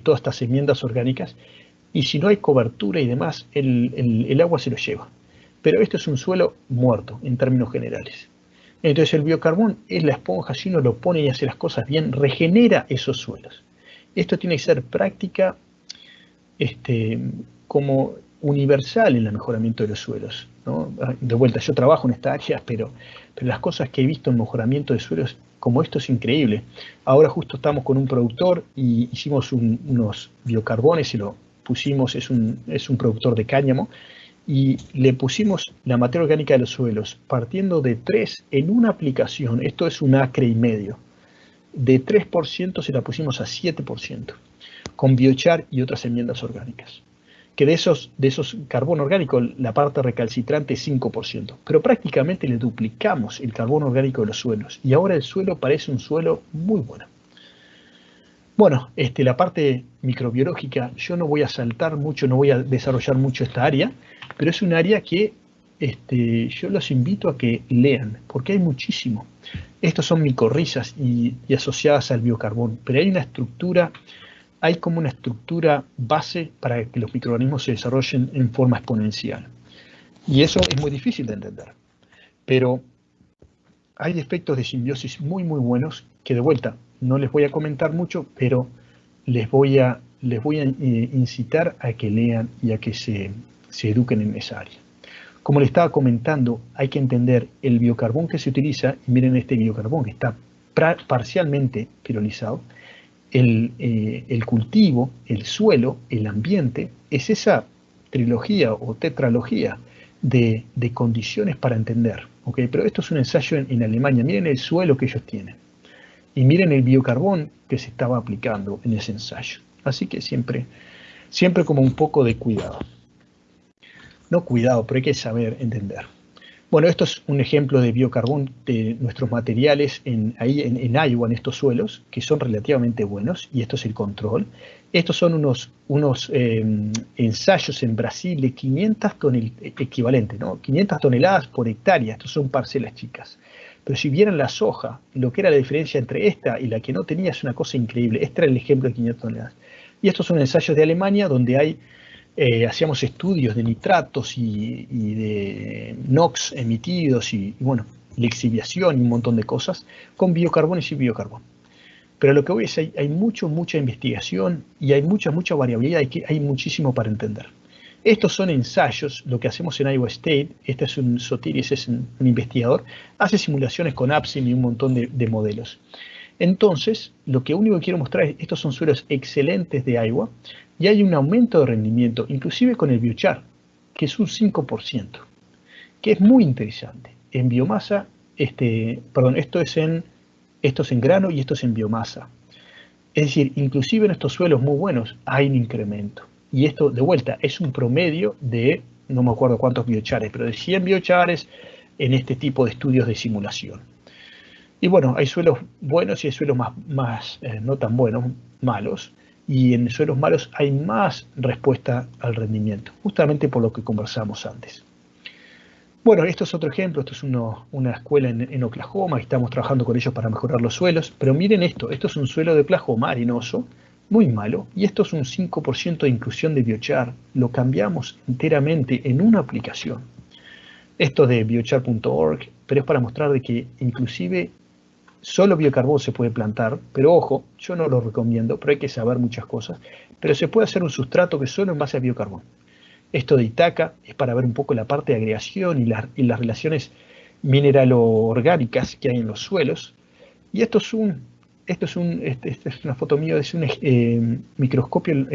todas estas enmiendas orgánicas, y si no hay cobertura y demás, el agua se lo lleva. Pero esto es un suelo muerto, en términos generales. Entonces el biocarbón es la esponja, si uno lo pone y hace las cosas bien, regenera esos suelos. Esto tiene que ser práctica como universal en el mejoramiento de los suelos, ¿no? De vuelta, yo trabajo en esta área, pero las cosas que he visto en mejoramiento de suelos como esto es increíble. Ahora justo estamos con un productor y hicimos unos biocarbones y lo pusimos, es un productor de cáñamo, y le pusimos la materia orgánica de los suelos partiendo de 3 en una aplicación, esto es un acre y medio, de 3% se la pusimos a 7%, con biochar y otras enmiendas orgánicas. Que de esos carbono orgánico, la parte recalcitrante es 5%, pero prácticamente le duplicamos el carbono orgánico de los suelos, y ahora el suelo parece un suelo muy bueno. Bueno, la parte microbiológica, yo no voy a saltar mucho, no voy a desarrollar mucho esta área, pero es un área que yo los invito a que lean, porque hay muchísimo. Estos son micorrizas y asociadas al biocarbón, pero hay como una estructura base para que los microorganismos se desarrollen en forma exponencial. Y eso es muy difícil de entender. Pero hay efectos de simbiosis muy, muy buenos que, de vuelta, no les voy a comentar mucho, pero les voy a incitar a que lean y a que se eduquen en esa área. Como les estaba comentando, hay que entender el biocarbón que se utiliza, y miren este biocarbón que está parcialmente pirolizado, el cultivo, el suelo, el ambiente, es esa trilogía o tetralogía de condiciones para entender. ¿Okay? Pero esto es un ensayo en Alemania, miren el suelo que ellos tienen. Y miren el biocarbón que se estaba aplicando en ese ensayo. Así que siempre como un poco de cuidado. No cuidado, pero hay que saber entender. Bueno, esto es un ejemplo de biocarbón de nuestros materiales en Iowa, en estos suelos, que son relativamente buenos, y esto es el control. Estos son unos ensayos en Brasil de 500 toneladas, equivalente, ¿no? 500 toneladas por hectárea, estos son parcelas chicas. Pero si vieran la soja, lo que era la diferencia entre esta y la que no tenía es una cosa increíble. Este era el ejemplo de 500 toneladas. Y estos son ensayos de Alemania donde hacíamos estudios de nitratos y de NOx emitidos y bueno, lixiviación y un montón de cosas con biocarbón y sin biocarbón. Pero lo que voy es hay mucha investigación y hay mucha variabilidad y hay muchísimo para entender. Estos son ensayos, lo que hacemos en Iowa State. Este es un Sotiris, es un investigador, hace simulaciones con APSIM y un montón de modelos. Entonces, lo que único que quiero mostrar es estos son suelos excelentes de Iowa y hay un aumento de rendimiento, inclusive con el biochar, que es un 5%, que es muy interesante. En biomasa, esto es en grano y esto es en biomasa. Es decir, inclusive en estos suelos muy buenos hay un incremento. Y esto, de vuelta, es un promedio de, no me acuerdo cuántos biochares, pero de 100 biochares en este tipo de estudios de simulación. Y bueno, hay suelos buenos y hay suelos más no tan buenos, malos. Y en suelos malos hay más respuesta al rendimiento, justamente por lo que conversamos antes. Bueno, esto es otro ejemplo, esto es una escuela en Oklahoma, y estamos trabajando con ellos para mejorar los suelos, pero miren esto es un suelo de Oklahoma arenoso, muy malo, y esto es un 5% de inclusión de biochar, lo cambiamos enteramente en una aplicación. Esto de biochar.org, pero es para mostrar de que inclusive solo biocarbón se puede plantar, pero ojo, yo no lo recomiendo, pero hay que saber muchas cosas, pero se puede hacer un sustrato que solo en base a biocarbón. Esto de Itaca es para ver un poco la parte de agregación y las relaciones mineralo-orgánicas que hay en los suelos. Y esto es una foto mía, es un microscopio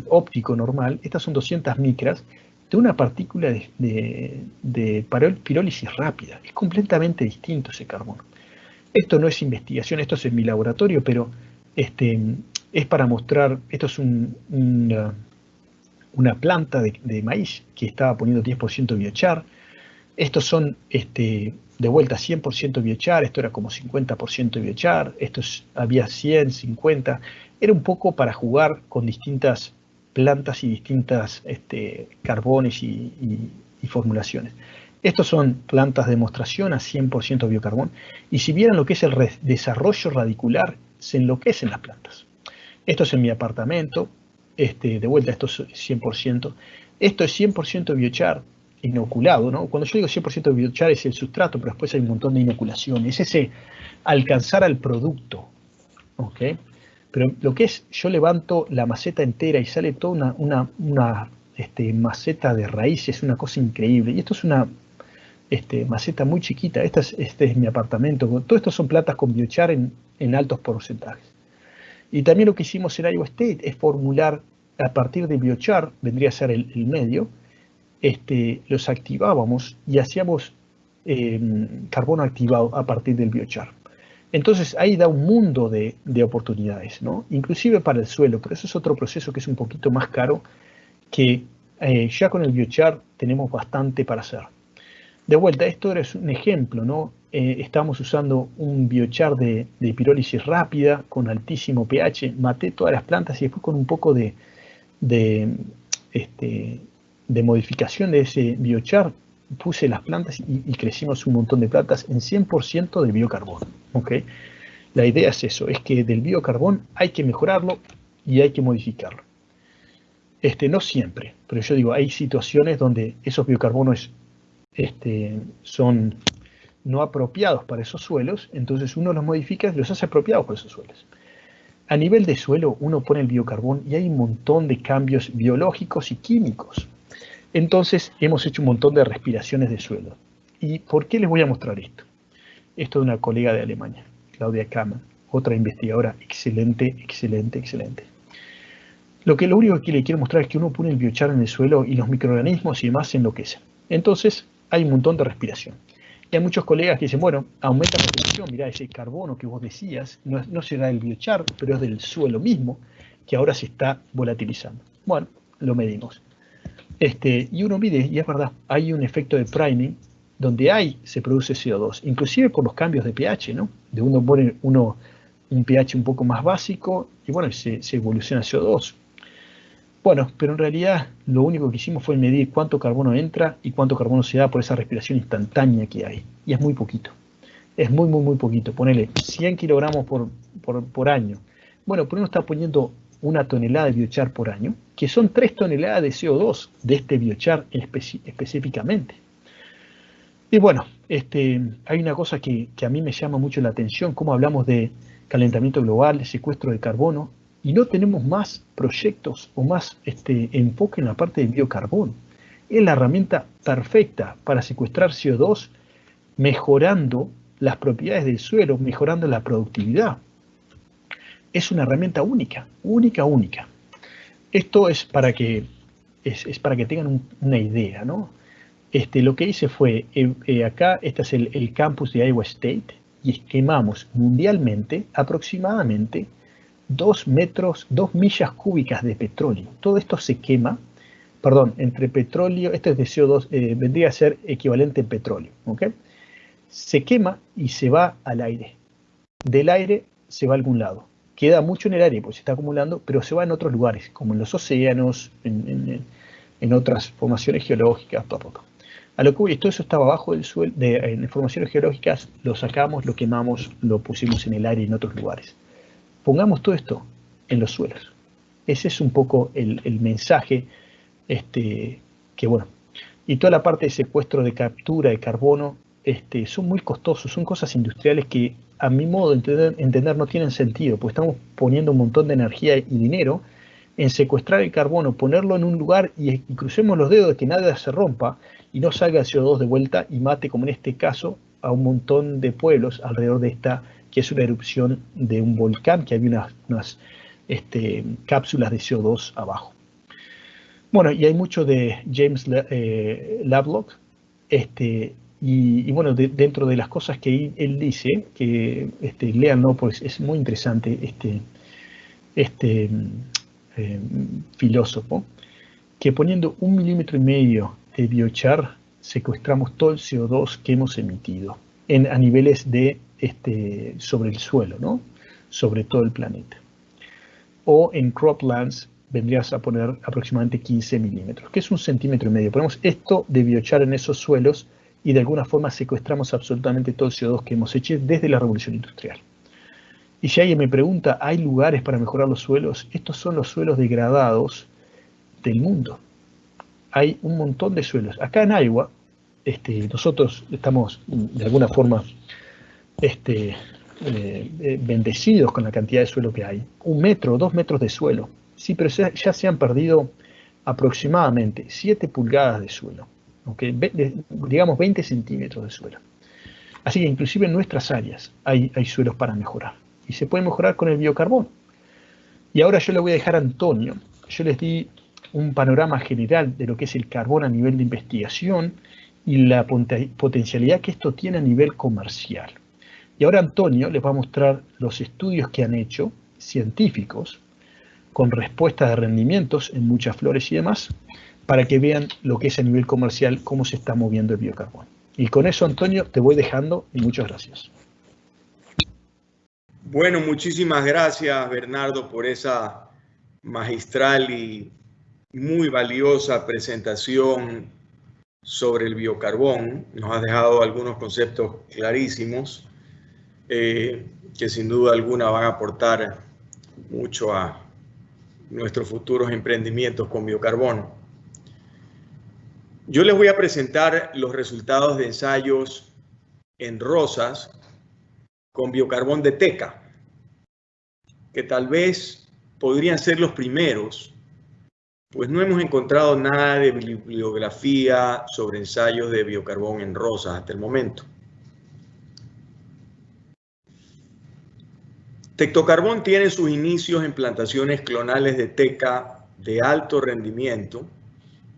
óptico normal. Estas son 200 micras de una partícula de pirólisis rápida. Es completamente distinto ese carbono. Esto no es investigación, esto es en mi laboratorio, pero es para mostrar, esto es una planta de maíz que estaba poniendo 10% biochar. Estos son, de vuelta, 100% biochar, esto era como 50% biochar, había 100, 50, era un poco para jugar con distintas plantas y distintas carbones y formulaciones. Estos son plantas de demostración a 100% biocarbón, y si vieran lo que es el desarrollo radicular, se enloquecen las plantas. Esto es en mi apartamento, de vuelta, esto es 100%. Esto es 100% biochar inoculado, ¿no? Cuando yo digo 100% biochar es el sustrato, pero después hay un montón de inoculaciones. Es ese alcanzar al producto, ¿ok? Pero lo que es, yo levanto la maceta entera y sale toda una maceta de raíces, una cosa increíble. Y esto es una maceta muy chiquita. Este es mi apartamento. Todo esto son plantas con biochar en altos porcentajes. Y también lo que hicimos en Iowa State es formular, a partir de biochar, vendría a ser el medio, los activábamos y hacíamos carbono activado a partir del biochar. Entonces ahí da un mundo de oportunidades, ¿no? Inclusive para el suelo, pero eso es otro proceso que es un poquito más caro, que ya con el biochar tenemos bastante para hacer. De vuelta, esto es un ejemplo, ¿no? Estamos usando un biochar de pirólisis rápida con altísimo pH, maté todas las plantas y después con un poco de modificación de ese biochar puse las plantas y crecimos un montón de plantas en 100% de biocarbono, ¿ok? La idea es eso, es que del biocarbón hay que mejorarlo y hay que modificarlo. No siempre, pero yo digo, hay situaciones donde esos biocarbonos son no apropiados para esos suelos, entonces uno los modifica y los hace apropiados para esos suelos. A nivel de suelo, uno pone el biocarbón y hay un montón de cambios biológicos y químicos. Entonces, hemos hecho un montón de respiraciones de suelo. ¿Y por qué les voy a mostrar esto? Esto de una colega de Alemania, Claudia Kammann, otra investigadora excelente, excelente, excelente. Lo único que le quiero mostrar es que uno pone el biochar en el suelo y los microorganismos y demás se enloquecen. Entonces, hay un montón de respiración. Y hay muchos colegas que dicen, bueno, aumenta la respiración, mirá, ese carbono que vos decías, no será del biochar, pero es del suelo mismo, que ahora se está volatilizando. Bueno, lo medimos. Y uno mide, y es verdad, hay un efecto de priming, donde se produce CO2, inclusive por los cambios de pH, ¿no? De uno pone un pH un poco más básico, y bueno, se evoluciona CO2. Bueno, pero en realidad lo único que hicimos fue medir cuánto carbono entra y cuánto carbono se da por esa respiración instantánea que hay. Y es muy poquito. Es muy, muy, muy poquito. Ponele 100 kilogramos por año. Bueno, pero uno está poniendo 1 tonelada de biochar por año, que son 3 toneladas de CO2 de este biochar específicamente. Y bueno, hay una cosa que a mí me llama mucho la atención, cómo hablamos de calentamiento global, de secuestro de carbono, y no tenemos más proyectos o más enfoque en la parte de biocarbón. Es la herramienta perfecta para secuestrar CO2, mejorando las propiedades del suelo, mejorando la productividad. Es una herramienta única, única, única. Esto es para que tengan una idea, ¿no? Lo que hice fue, acá, este es el campus de Iowa State, y quemamos mundialmente aproximadamente 2 millas cúbicas de petróleo. Todo esto se quema, perdón, entre petróleo, esto es de CO2, vendría a ser equivalente en petróleo, ¿ok? Se quema y se va al aire. Del aire se va a algún lado. Queda mucho en el aire porque se está acumulando, pero se va en otros lugares, como en los océanos, en otras formaciones geológicas, todo. A lo que voy, todo eso estaba abajo del suelo, en formaciones geológicas, lo sacamos, lo quemamos, lo pusimos en el aire en otros lugares. Pongamos todo esto en los suelos. Ese es un poco el mensaje, que bueno, y toda la parte de secuestro de captura de carbono, son muy costosos, son cosas industriales que a mi modo de entender no tienen sentido, porque estamos poniendo un montón de energía y dinero en secuestrar el carbono, ponerlo en un lugar y crucemos los dedos de que nada se rompa y no salga el CO2 de vuelta y mate, como en este caso, a un montón de pueblos alrededor de esta, que es una erupción de un volcán, que había unas cápsulas de CO2 abajo. Bueno, y hay mucho de James Lovelock, y bueno, dentro de las cosas que él dice, que léanlo, pues es muy interesante filósofo, que poniendo 1,5 milímetros de biochar secuestramos todo el CO2 que hemos emitido a niveles de sobre el suelo, ¿no? Sobre todo el planeta. O en croplands vendrías a poner aproximadamente 15 milímetros, que es 1,5 centímetros. Ponemos esto de biochar en esos suelos y de alguna forma secuestramos absolutamente todo el CO2 que hemos hecho desde la revolución industrial. Y si alguien me pregunta, ¿hay lugares para mejorar los suelos? Estos son los suelos degradados del mundo. Hay un montón de suelos. Acá en Iowa, nosotros estamos de alguna forma bendecidos con la cantidad de suelo que hay. 1 metro, 2 metros de suelo. Sí, pero ya se han perdido aproximadamente 7 pulgadas de suelo. ¿Okay? Digamos 20 centímetros de suelo. Así que inclusive en nuestras áreas hay suelos para mejorar. Y se puede mejorar con el biocarbón. Y ahora yo le voy a dejar a Antonio. Yo les di un panorama general de lo que es el carbón a nivel de investigación y la potencialidad que esto tiene a nivel comercial. Y ahora Antonio les va a mostrar los estudios que han hecho, científicos, con respuestas de rendimientos en muchas flores y demás, para que vean lo que es a nivel comercial, cómo se está moviendo el biocarbón. Y con eso, Antonio, te voy dejando y muchas gracias. Bueno, muchísimas gracias, Bernardo, por esa magistral y muy valiosa presentación sobre el biocarbón. Nos has dejado algunos conceptos clarísimos que sin duda alguna van a aportar mucho a nuestros futuros emprendimientos con biocarbón. Yo les voy a presentar los resultados de ensayos en rosas con biocarbón de teca, que tal vez podrían ser los primeros, pues no hemos encontrado nada de bibliografía sobre ensayos de biocarbón en rosas hasta el momento. Tectocarbón tiene sus inicios en plantaciones clonales de teca de alto rendimiento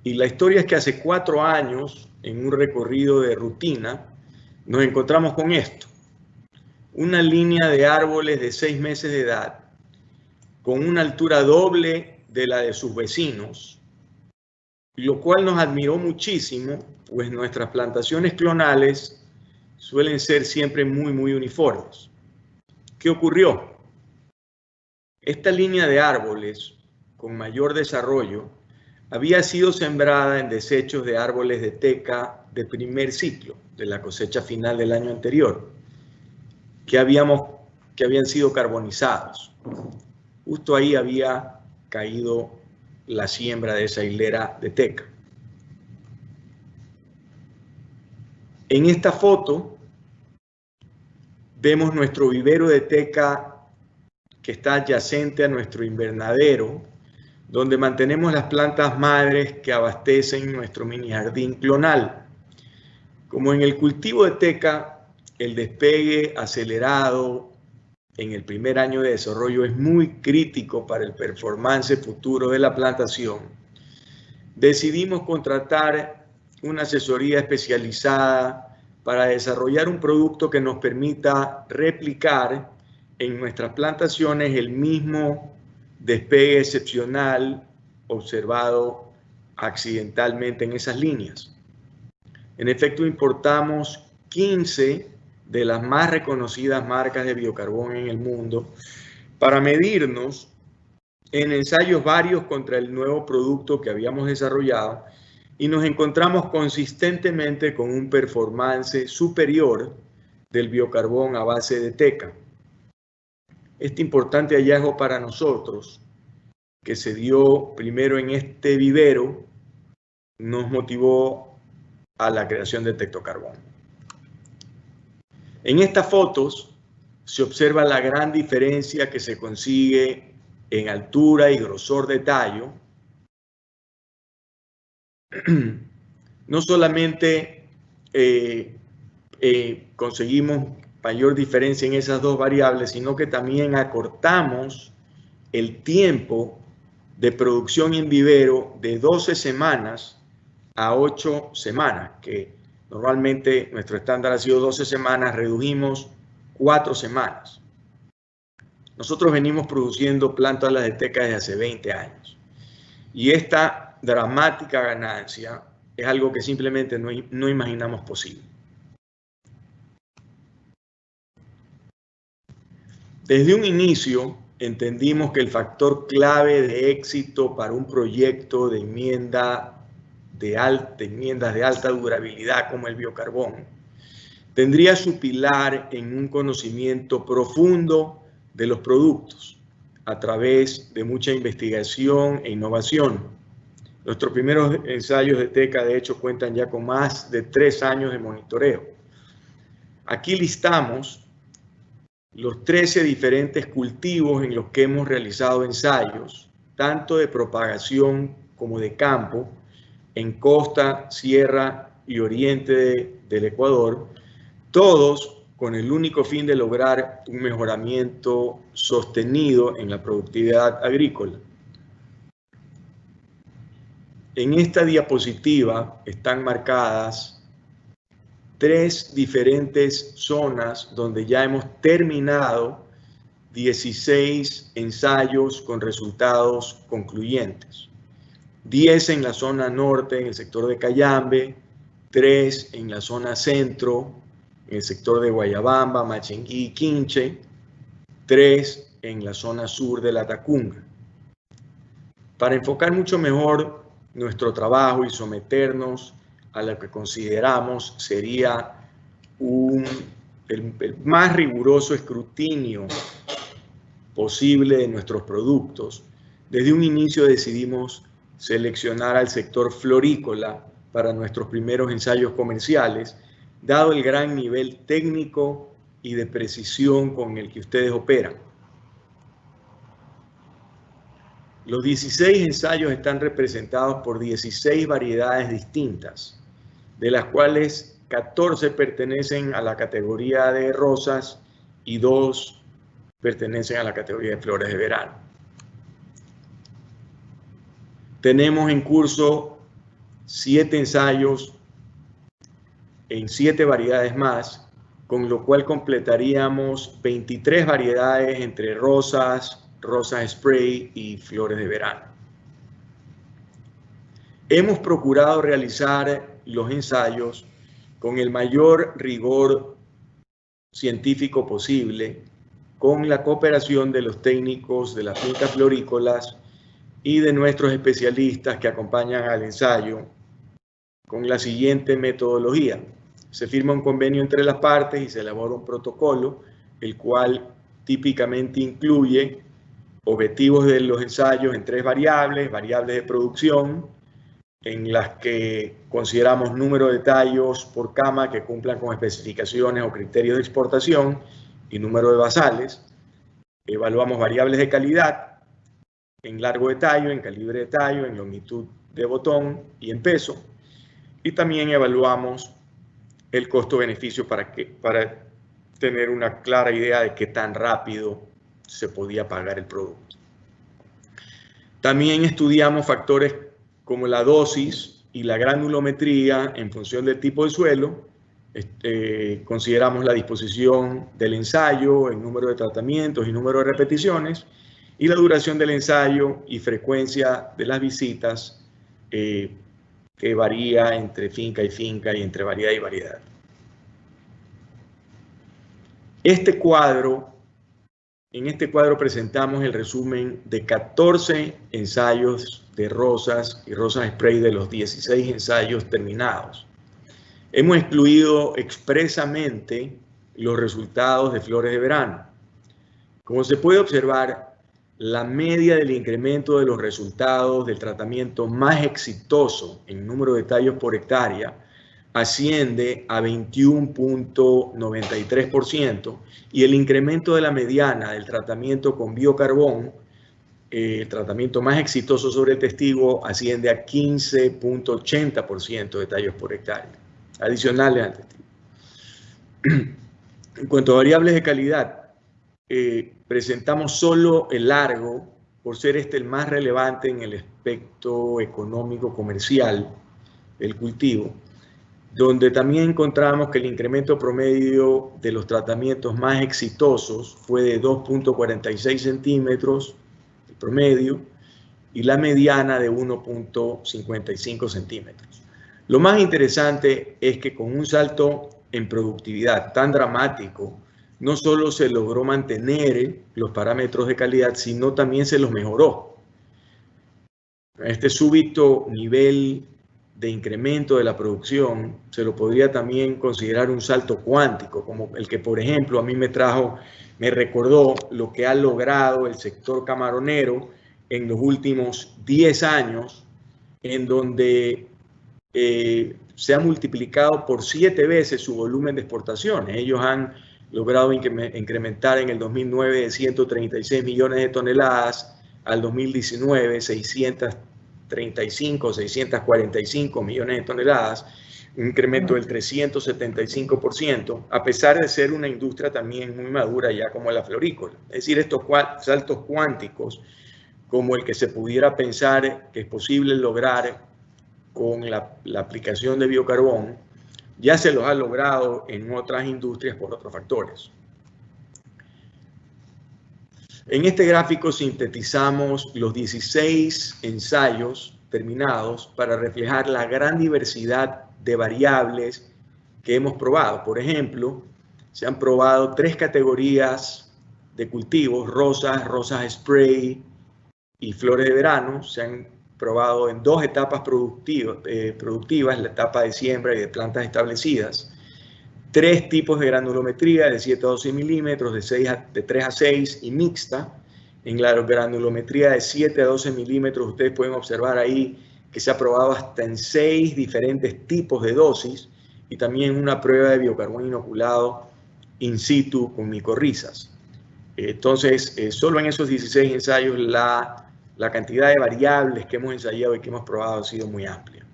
y la historia es que hace 4 años, en un recorrido de rutina, nos encontramos con esto. Una línea de árboles de 6 meses de edad con una altura doble de la de sus vecinos, lo cual nos admiró muchísimo, pues nuestras plantaciones clonales suelen ser siempre muy uniformes. ¿Qué ocurrió? Esta línea de árboles con mayor desarrollo había sido sembrada en desechos de árboles de teca de primer ciclo, de la cosecha final del año anterior, que habían sido carbonizados. Justo ahí había caído la siembra de esa hilera de teca. En esta foto vemos nuestro vivero de teca que está adyacente a nuestro invernadero, donde mantenemos las plantas madres que abastecen nuestro mini jardín clonal. Como en el cultivo de teca, el despegue acelerado en el primer año de desarrollo es muy crítico para el performance futuro de la plantación, decidimos contratar una asesoría especializada para desarrollar un producto que nos permita replicar en nuestras plantaciones el mismo despegue excepcional observado accidentalmente en esas líneas. En efecto, importamos 15 de las más reconocidas marcas de biocarbón en el mundo para medirnos en ensayos varios contra el nuevo producto que habíamos desarrollado y nos encontramos consistentemente con un performance superior del biocarbón a base de teca. Este importante hallazgo para nosotros, que se dio primero en este vivero, nos motivó a la creación de Tectocarbón. En estas fotos se observa la gran diferencia que se consigue en altura y grosor de tallo. No solamente conseguimos mayor diferencia en esas dos variables, sino que también acortamos el tiempo de producción en vivero de 12 semanas a 8 semanas, que normalmente nuestro estándar ha sido 12 semanas, redujimos 4 semanas. Nosotros venimos produciendo plantas de teca desde hace 20 años y esta dramática ganancia es algo que simplemente no imaginamos posible. Desde un inicio entendimos que el factor clave de éxito para un proyecto de enmiendas de alta durabilidad como el biocarbón tendría su pilar en un conocimiento profundo de los productos a través de mucha investigación e innovación. Nuestros primeros ensayos de TECA, de hecho, cuentan ya con más de 3 años de monitoreo. Aquí listamos los 13 diferentes cultivos en los que hemos realizado ensayos, tanto de propagación como de campo, en costa, sierra y oriente del Ecuador, todos con el único fin de lograr un mejoramiento sostenido en la productividad agrícola. En esta diapositiva están marcadas 3 diferentes zonas donde ya hemos terminado 16 ensayos con resultados concluyentes. 10 en la zona norte, en el sector de Cayambe, 3 en la zona centro, en el sector de Guayabamba, Machenguí y Quinche, 3 en la zona sur de la Tacunga. Para enfocar mucho mejor nuestro trabajo y someternos a lo que consideramos sería el más riguroso escrutinio posible de nuestros productos, desde un inicio decidimos seleccionar al sector florícola para nuestros primeros ensayos comerciales, dado el gran nivel técnico y de precisión con el que ustedes operan. Los 16 ensayos están representados por 16 variedades distintas, de las cuales 14 pertenecen a la categoría de rosas y 2 pertenecen a la categoría de flores de verano. Tenemos en curso 7 ensayos en 7 variedades más, con lo cual completaríamos 23 variedades entre rosas, rosas spray y flores de verano. Hemos procurado realizar los ensayos con el mayor rigor científico posible, con la cooperación de los técnicos de las fincas florícolas y de nuestros especialistas que acompañan al ensayo, con la siguiente metodología. Se firma un convenio entre las partes y se elabora un protocolo, el cual típicamente incluye objetivos de los ensayos en 3 variables, variables de producción, en las que consideramos número de tallos por cama que cumplan con especificaciones o criterios de exportación y número de basales. Evaluamos variables de calidad en largo de tallo, en calibre de tallo, en longitud de botón y en peso. Y también evaluamos el costo-beneficio para tener una clara idea de qué tan rápido se podía pagar el producto. También estudiamos factores como la dosis y la granulometría en función del tipo de suelo. Consideramos la disposición del ensayo, el número de tratamientos y número de repeticiones, y la duración del ensayo y frecuencia de las visitas, que varía entre finca y entre variedad y variedad. En este cuadro presentamos el resumen de 14 ensayos de rosas y rosas spray de los 16 ensayos terminados. Hemos excluido expresamente los resultados de flores de verano. Como se puede observar, la media del incremento de los resultados del tratamiento más exitoso en número de tallos por hectárea asciende a 21.93% y el incremento de la mediana del tratamiento con biocarbón, el tratamiento más exitoso sobre el testigo, asciende a 15.80% de tallos por hectárea, adicionales al testigo. En cuanto a variables de calidad, presentamos solo el largo, por ser este el más relevante en el aspecto económico comercial del cultivo, donde también encontramos que el incremento promedio de los tratamientos más exitosos fue de 2.46 centímetros de promedio y la mediana de 1.55 centímetros. Lo más interesante es que con un salto en productividad tan dramático, no solo se logró mantener los parámetros de calidad, sino también se los mejoró. Este súbito nivel de incremento de la producción se lo podría también considerar un salto cuántico, como el que, por ejemplo, a mí me recordó lo que ha logrado el sector camaronero en los últimos 10 años, en donde se ha multiplicado por 7 veces su volumen de exportaciones. Ellos han logrado incrementar en el 2009 de 136 millones de toneladas al 2019 635 o 645 millones de toneladas, un incremento del 375%, a pesar de ser una industria también muy madura ya como la florícola. Es decir, estos saltos cuánticos, como el que se pudiera pensar que es posible lograr con la aplicación de biocarbón, ya se los ha logrado en otras industrias por otros factores. En este gráfico sintetizamos los 16 ensayos terminados para reflejar la gran diversidad de variables que hemos probado. Por ejemplo, se han probado 3 categorías de cultivos: rosas, rosas spray y flores de verano. Se han probado en 2 etapas productivas, la etapa de siembra y de plantas establecidas. 3 tipos de granulometría, de 7 a 12 milímetros, de 3 a 6 y mixta. En la granulometría de 7 a 12 milímetros, ustedes pueden observar ahí que se ha probado hasta en 6 diferentes tipos de dosis, y también una prueba de biocarbón inoculado in situ con micorrizas. Entonces, solo en esos 16 ensayos la cantidad de variables que hemos ensayado y que hemos probado ha sido muy amplia.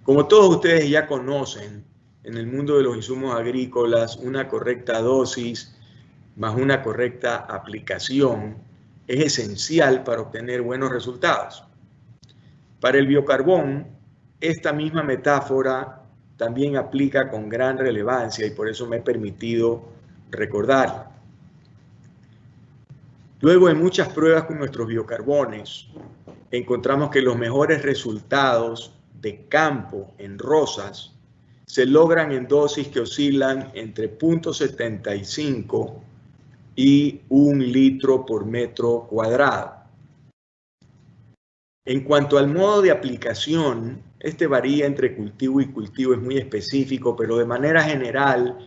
Como todos ustedes ya conocen, en el mundo de los insumos agrícolas, una correcta dosis más una correcta aplicación es esencial para obtener buenos resultados. Para el biocarbón, esta misma metáfora también aplica con gran relevancia, y por eso me he permitido recordarla. Luego de muchas pruebas con nuestros biocarbones, encontramos que los mejores resultados de campo en rosas se logran en dosis que oscilan entre 0.75 y 1 litro por metro cuadrado. En cuanto al modo de aplicación, este varía entre cultivo y cultivo, es muy específico, pero de manera general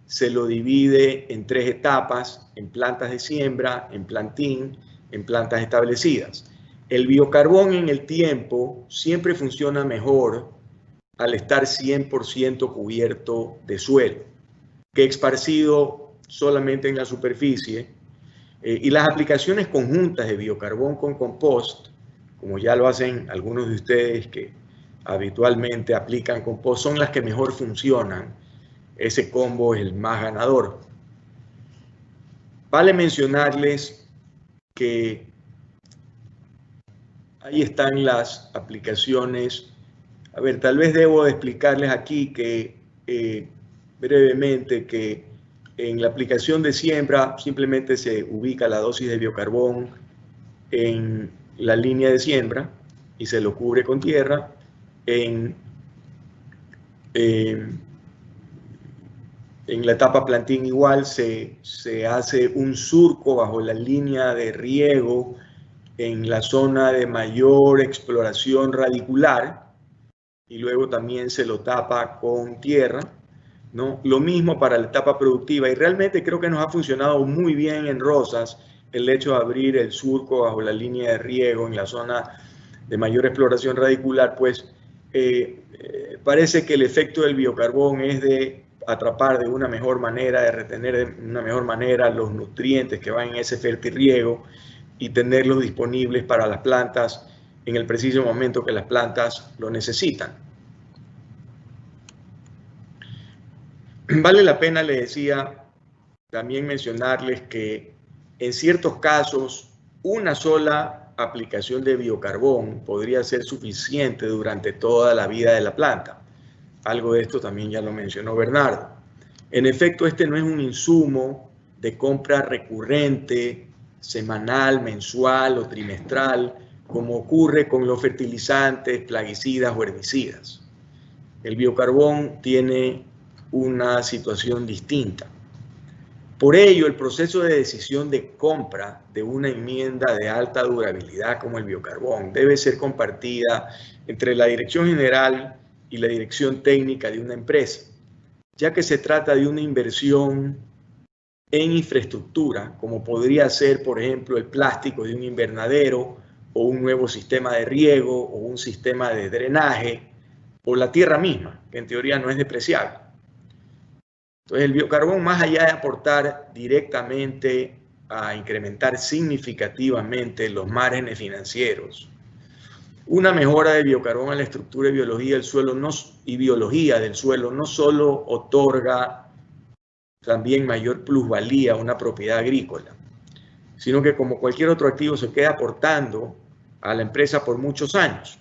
se lo divide en 3 etapas: en plantas de siembra, en plantín, en plantas establecidas. El biocarbón en el tiempo siempre funciona mejor al estar 100% cubierto de suelo que esparcido solamente en la superficie. Y las aplicaciones conjuntas de biocarbón con compost, como ya lo hacen algunos de ustedes que habitualmente aplican compost, son las que mejor funcionan. Ese combo es el más ganador. Vale mencionarles que ahí están las aplicaciones. A ver, tal vez debo explicarles aquí que brevemente que en la aplicación de siembra simplemente se ubica la dosis de biocarbón en la línea de siembra y se lo cubre con tierra. En la etapa plantín igual se hace un surco bajo la línea de riego en la zona de mayor exploración radicular, y luego también se lo tapa con tierra, ¿no? Lo mismo para la etapa productiva, y realmente creo que nos ha funcionado muy bien en rosas el hecho de abrir el surco bajo la línea de riego en la zona de mayor exploración radicular, pues parece que el efecto del biocarbón es de atrapar de una mejor manera, de retener de una mejor manera los nutrientes que van en ese fertirriego y tenerlos disponibles para las plantas en el preciso momento que las plantas lo necesitan. Vale la pena, les decía, también mencionarles que en ciertos casos una sola aplicación de biocarbón podría ser suficiente durante toda la vida de la planta. Algo de esto también ya lo mencionó Bernardo. En efecto, este no es un insumo de compra recurrente, semanal, mensual o trimestral, como ocurre con los fertilizantes, plaguicidas o herbicidas. El biocarbón tiene una situación distinta. Por ello, el proceso de decisión de compra de una enmienda de alta durabilidad como el biocarbón debe ser compartida entre la dirección general y la dirección técnica de una empresa, ya que se trata de una inversión en infraestructura, como podría ser, por ejemplo, el plástico de un invernadero o un nuevo sistema de riego o un sistema de drenaje o la tierra misma, que en teoría no es despreciable. Entonces, el biocarbón, más allá de aportar directamente a incrementar significativamente los márgenes financieros, una mejora del biocarbón a la estructura y biología del suelo no solo otorga también mayor plusvalía a una propiedad agrícola, sino que como cualquier otro activo se queda aportando a la empresa por muchos años.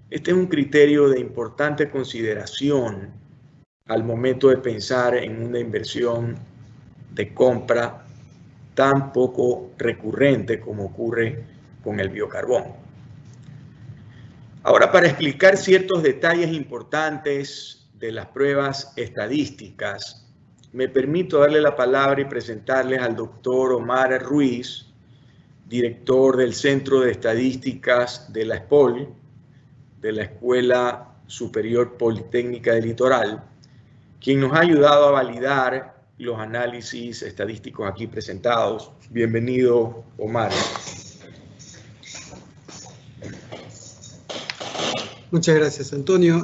Este es un criterio de importante consideración al momento de pensar en una inversión de compra tan poco recurrente como ocurre con el biocarbón. Ahora, para explicar ciertos detalles importantes de las pruebas estadísticas, me permito darle la palabra y presentarles al doctor Omar Ruiz, director del Centro de Estadísticas de la ESPOL, de la Escuela Superior Politécnica del Litoral, quien nos ha ayudado a validar los análisis estadísticos aquí presentados. Bienvenido, Omar. Muchas gracias, Antonio.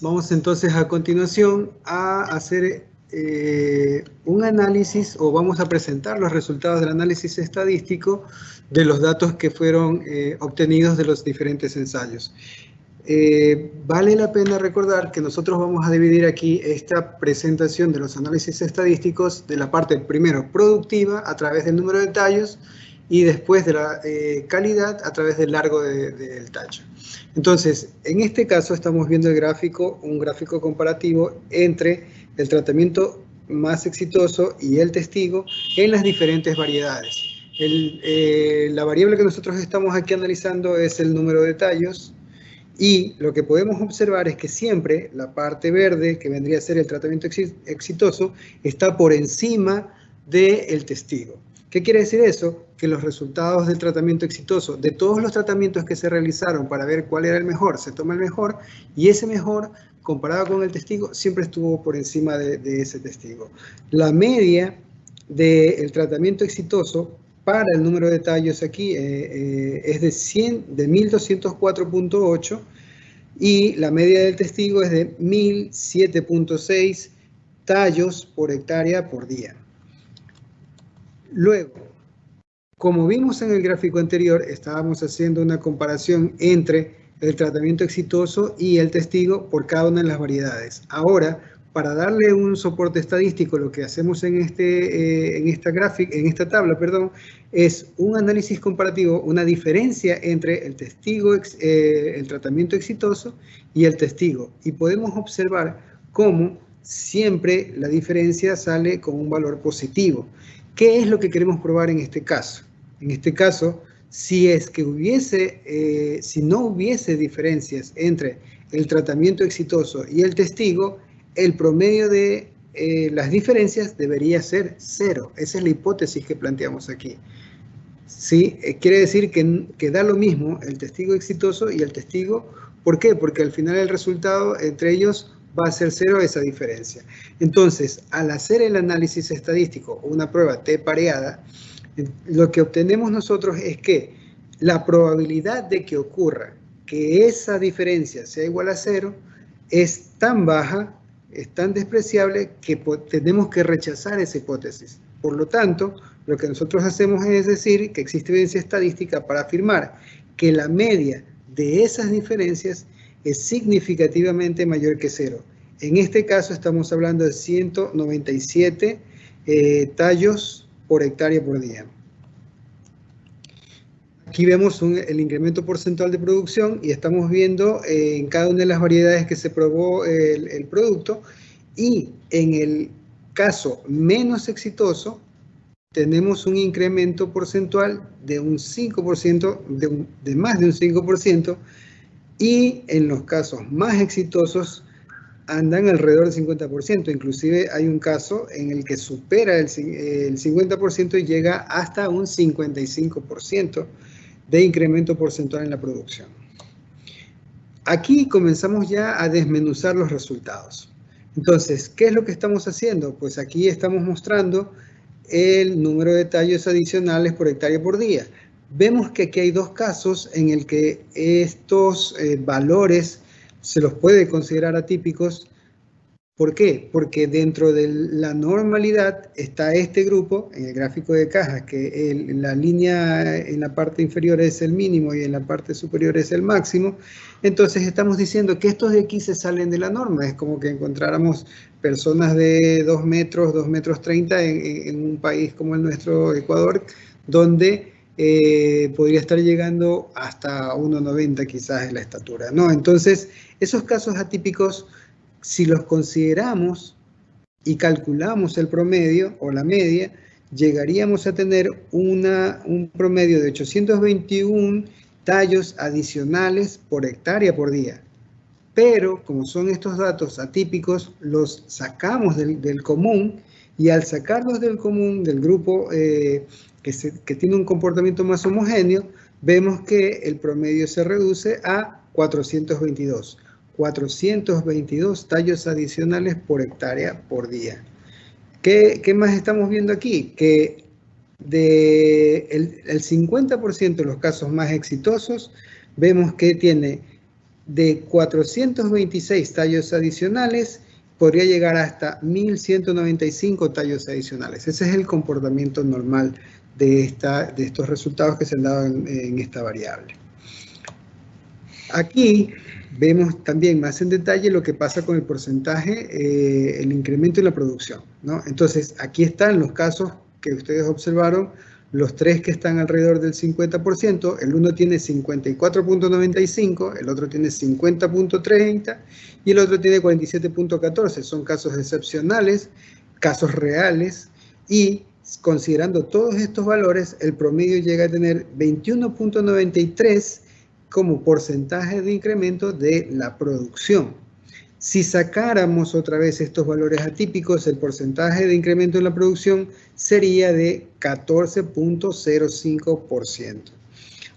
Vamos entonces a continuación a hacer un análisis, o vamos a presentar los resultados del análisis estadístico de los datos que fueron obtenidos de los diferentes ensayos. Vale la pena recordar que nosotros vamos a dividir aquí esta presentación de los análisis estadísticos de la parte, primero, productiva a través del número de tallos y después de la calidad a través del largo del tallo. Entonces, en este caso estamos viendo el gráfico, un gráfico comparativo entre el tratamiento más exitoso y el testigo en las diferentes variedades. La variable que nosotros estamos aquí analizando es el número de tallos, y lo que podemos observar es que siempre la parte verde, que vendría a ser el tratamiento exitoso, está por encima del testigo. ¿Qué quiere decir eso? Que los resultados del tratamiento exitoso, de todos los tratamientos que se realizaron para ver cuál era el mejor, se toma el mejor, y ese mejor, comparado con el testigo, siempre estuvo por encima de ese testigo. La media del tratamiento exitoso para el número de tallos aquí es de 1204.8, y la media del testigo es de 1007.6 tallos por hectárea por día. Luego, como vimos en el gráfico anterior, estábamos haciendo una comparación entre el tratamiento exitoso y el testigo por cada una de las variedades. Ahora, para darle un soporte estadístico, lo que hacemos en esta tabla, es un análisis comparativo, una diferencia entre el testigo, el tratamiento exitoso y el testigo. Y podemos observar cómo siempre la diferencia sale con un valor positivo. ¿Qué es lo que queremos probar en este caso? En este caso, si no hubiese diferencias entre el tratamiento exitoso y el testigo, el promedio de las diferencias debería ser 0. Esa es la hipótesis que planteamos aquí. ¿Sí? Quiere decir que da lo mismo el testigo exitoso y el testigo. ¿Por qué? Porque al final el resultado entre ellos va a ser 0 esa diferencia. Entonces, al hacer el análisis estadístico, una prueba T pareada, lo que obtenemos nosotros es que la probabilidad de que ocurra que esa diferencia sea igual a 0 es tan baja, es tan despreciable, que tenemos que rechazar esa hipótesis. Por lo tanto, lo que nosotros hacemos es decir que existe evidencia estadística para afirmar que la media de esas diferencias es significativamente mayor que 0. En este caso estamos hablando de 197 tallos por hectárea por día. Aquí vemos el incremento porcentual de producción y estamos viendo en cada una de las variedades que se probó el producto, y en el caso menos exitoso tenemos un incremento porcentual de un 5%, de más de un 5%, y en los casos más exitosos andan alrededor del 50%. Inclusive hay un caso en el que supera el 50% y llega hasta un 55% de incremento porcentual en la producción. Aquí comenzamos ya a desmenuzar los resultados. Entonces, ¿qué es lo que estamos haciendo? Pues aquí estamos mostrando el número de tallos adicionales por hectárea por día. Vemos que aquí hay dos casos en el que estos valores se los puede considerar atípicos. ¿Por qué? Porque dentro de la normalidad está este grupo, en el gráfico de caja, que la línea en la parte inferior es el mínimo y en la parte superior es el máximo. Entonces estamos diciendo que estos de aquí se salen de la norma. Es como que encontráramos personas de 2 metros, 2 metros 30 en un país como el nuestro, Ecuador, donde podría estar llegando hasta 1,90 quizás en la estatura, ¿no? Entonces, esos casos atípicos, si los consideramos y calculamos el promedio o la media, llegaríamos a tener un promedio de 821 tallos adicionales por hectárea por día. Pero, como son estos datos atípicos, los sacamos del común, y al sacarlos del común, del grupo que tiene un comportamiento más homogéneo, vemos que el promedio se reduce a 422. 422 tallos adicionales por hectárea por día. ¿Qué más estamos viendo aquí? Que el 50% de los casos más exitosos, vemos que tiene de 426 tallos adicionales, podría llegar hasta 1.195 tallos adicionales. Ese es el comportamiento normal de estos resultados que se han dado en esta variable. Aquí vemos también más en detalle lo que pasa con el porcentaje, el incremento en la producción, ¿no? Entonces, aquí están los casos que ustedes observaron, los tres que están alrededor del 50%, el uno tiene 54.95, el otro tiene 50.30 y el otro tiene 47.14. Son casos excepcionales, casos reales, y considerando todos estos valores, el promedio llega a tener 21.93 como porcentaje de incremento de la producción. Si sacáramos otra vez estos valores atípicos, el porcentaje de incremento en la producción sería de 14.05%.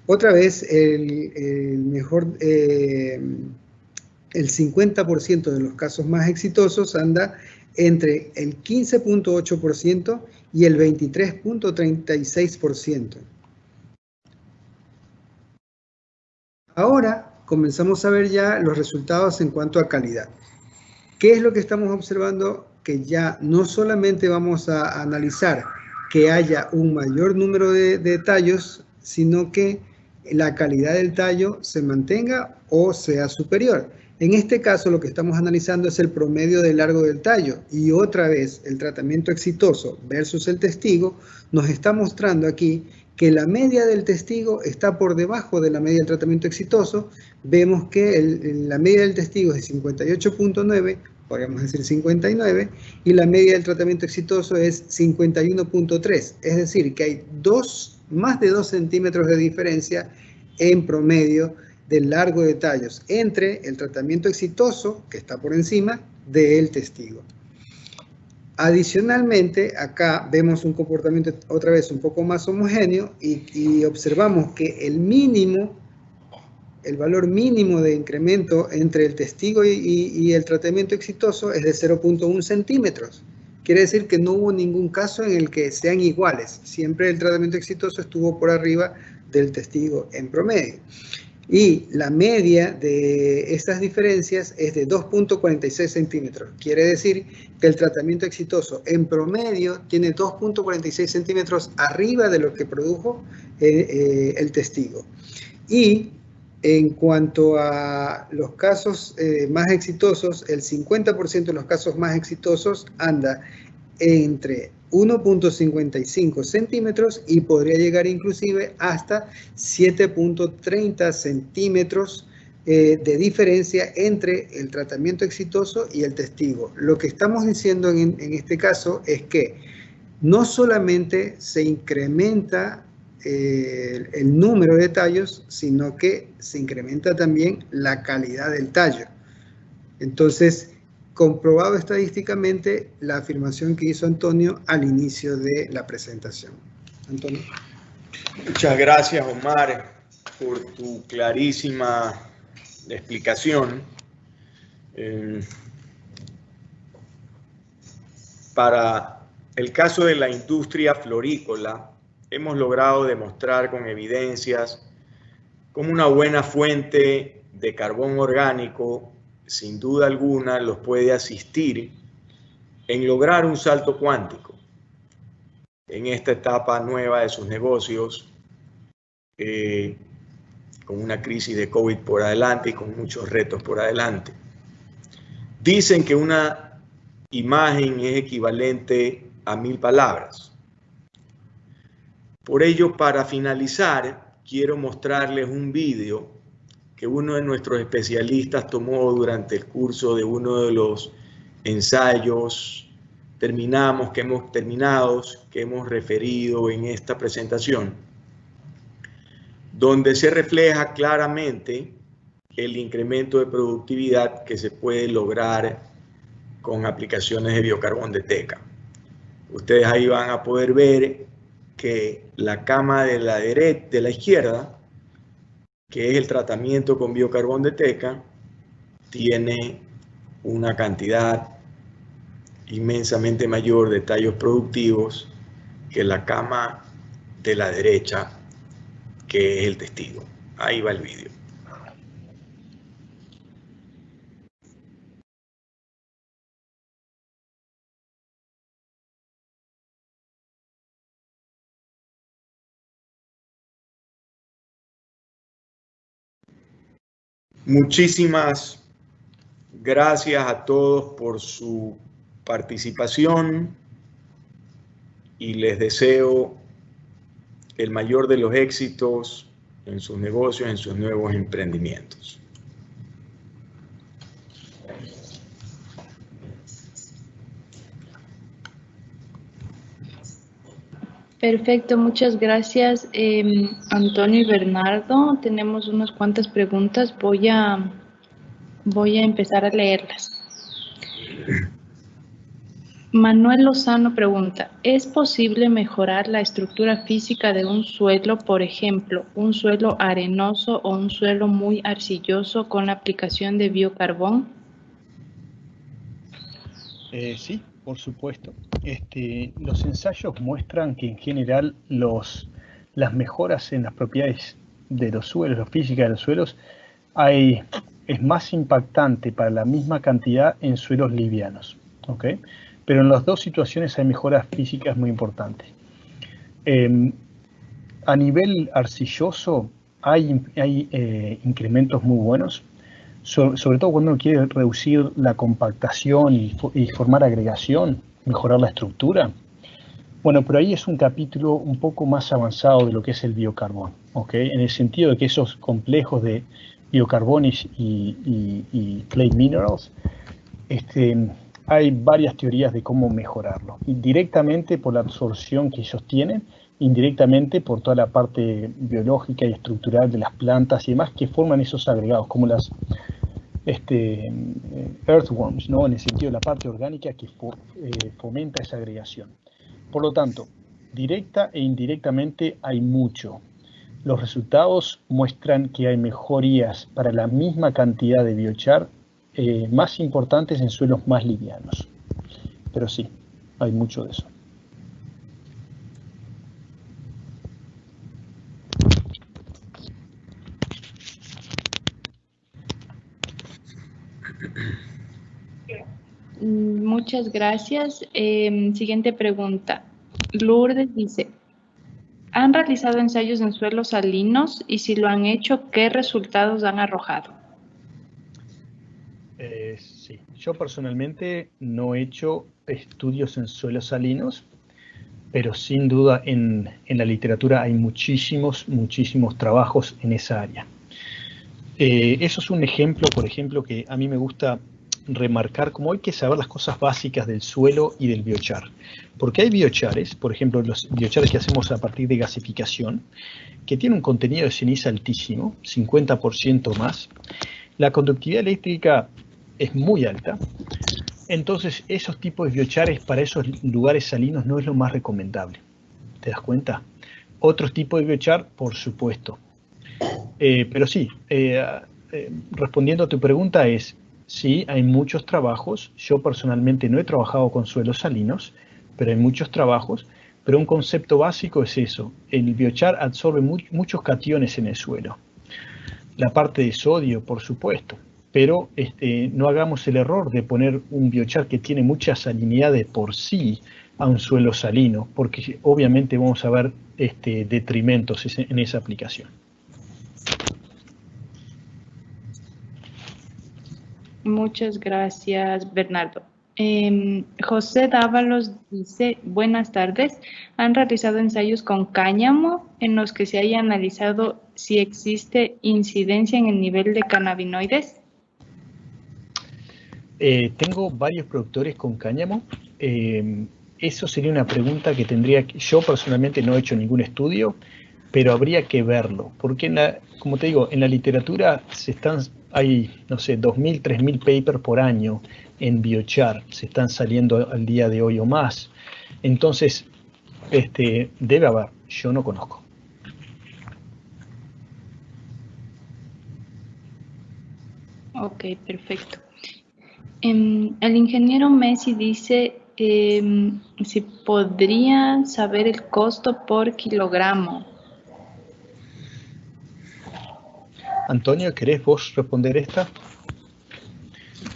Otra vez, el 50% de los casos más exitosos anda entre el 15.8% y el 23.36%. Ahora comenzamos a ver ya los resultados en cuanto a calidad. ¿Qué es lo que estamos observando? Que ya no solamente vamos a analizar que haya un mayor número de tallos, sino que la calidad del tallo se mantenga o sea superior. En este caso, lo que estamos analizando es el promedio de largo del tallo, y otra vez el tratamiento exitoso versus el testigo nos está mostrando aquí que la media del testigo está por debajo de la media del tratamiento exitoso. Vemos que la media del testigo es 58.9, podríamos decir 59, y la media del tratamiento exitoso es 51.3. Es decir, que hay más de 2 centímetros de diferencia en promedio del largo de tallos entre el tratamiento exitoso, que está por encima, del testigo. Adicionalmente, acá vemos un comportamiento otra vez un poco más homogéneo, y observamos que el valor mínimo de incremento entre el testigo y el tratamiento exitoso es de 0.1 centímetros. Quiere decir que no hubo ningún caso en el que sean iguales. Siempre el tratamiento exitoso estuvo por arriba del testigo en promedio. Y la media de estas diferencias es de 2.46 centímetros. Quiere decir que el tratamiento exitoso en promedio tiene 2.46 centímetros arriba de lo que produjo el testigo. Y en cuanto a los casos más exitosos, el 50% de los casos más exitosos anda entre 1.55 centímetros y podría llegar inclusive hasta 7.30 centímetros de diferencia entre el tratamiento exitoso y el testigo. Lo que estamos diciendo en este caso es que no solamente se incrementa el número de tallos, sino que se incrementa también la calidad del tallo. Entonces, comprobado estadísticamente la afirmación que hizo Antonio al inicio de la presentación. Antonio. Muchas gracias, Omar, por tu clarísima explicación. Para el caso de la industria florícola, hemos logrado demostrar con evidencias cómo una buena fuente de carbón orgánico, sin duda alguna, los puede asistir en lograr un salto cuántico en esta etapa nueva de sus negocios, con una crisis de COVID por adelante y con muchos retos por adelante. Dicen que una imagen es equivalente a 1000 palabras. Por ello, para finalizar, quiero mostrarles un vídeo que uno de nuestros especialistas tomó durante el curso de uno de los ensayos que hemos referido en esta presentación, donde se refleja claramente el incremento de productividad que se puede lograr con aplicaciones de biocarbón de teca. Ustedes ahí van a poder ver que la cama de la izquierda, que es el tratamiento con biocarbón de teca, tiene una cantidad inmensamente mayor de tallos productivos que la cama de la derecha, que es el testigo. Ahí va el vídeo. Muchísimas gracias a todos por su participación y les deseo el mayor de los éxitos en sus negocios, en sus nuevos emprendimientos. Perfecto, muchas gracias, Antonio y Bernardo. Tenemos unas cuantas preguntas, voy a empezar a leerlas. Manuel Lozano pregunta, ¿es posible mejorar la estructura física de un suelo, por ejemplo, un suelo arenoso o un suelo muy arcilloso con la aplicación de biocarbón? Sí, por supuesto. Los ensayos muestran que en general las mejoras en las propiedades de los suelos, la física de los suelos, es más impactante para la misma cantidad en suelos livianos, ¿ok? Pero en las dos situaciones hay mejoras físicas muy importantes. A nivel arcilloso hay incrementos muy buenos, sobre todo cuando uno quiere reducir la compactación y formar agregación, mejorar la estructura. Bueno, pero ahí es un capítulo un poco más avanzado de lo que es el biocarbón, ¿ok? En el sentido de que esos complejos de biocarbones y clay minerals, hay varias teorías de cómo mejorarlo. Directamente por la absorción que ellos tienen, indirectamente por toda la parte biológica y estructural de las plantas y demás que forman esos agregados, como las earthworms, ¿no? En el sentido de la parte orgánica que fomenta esa agregación. Por lo tanto, directa e indirectamente hay mucho. Los resultados muestran que hay mejorías para la misma cantidad de biochar más importantes en suelos más livianos. Pero sí, hay mucho de eso. Muchas gracias. Siguiente pregunta. Lourdes dice, ¿han realizado ensayos en suelos salinos? Y si lo han hecho, ¿qué resultados han arrojado? Sí, yo personalmente no he hecho estudios en suelos salinos, pero sin duda en la literatura hay muchísimos trabajos en esa área. Eso es un ejemplo, por ejemplo, que a mí me gusta remarcar como hay que saber las cosas básicas del suelo y del biochar. Porque hay biochares, por ejemplo, los biochares que hacemos a partir de gasificación, que tienen un contenido de ceniza altísimo, 50% más. La conductividad eléctrica es muy alta. Entonces, esos tipos de biochares para esos lugares salinos no es lo más recomendable. ¿Te das cuenta? Otros tipos de biochar, por supuesto. Pero sí, respondiendo a tu pregunta es, sí, hay muchos trabajos. Yo personalmente no he trabajado con suelos salinos, pero hay muchos trabajos. Pero un concepto básico es eso. El biochar absorbe muchos cationes en el suelo. La parte de sodio, por supuesto. Pero no hagamos el error de poner un biochar que tiene mucha salinidad de por sí a un suelo salino, porque obviamente vamos a ver detrimentos en esa aplicación. Muchas gracias, Bernardo. José Dávalos dice, buenas tardes. ¿Han realizado ensayos con cáñamo en los que se haya analizado si existe incidencia en el nivel de cannabinoides? Tengo varios productores con cáñamo. Eso sería una pregunta que tendría que... Yo personalmente no he hecho ningún estudio, pero habría que verlo. Porque, como te digo, en la literatura hay, no sé, 2.000, 3.000 papers por año en biochar. Se están saliendo al día de hoy o más. Entonces, debe haber. Yo no conozco. Ok, perfecto. El ingeniero Messi dice si podrían saber el costo por kilogramo. Antonio, ¿querés vos responder esta?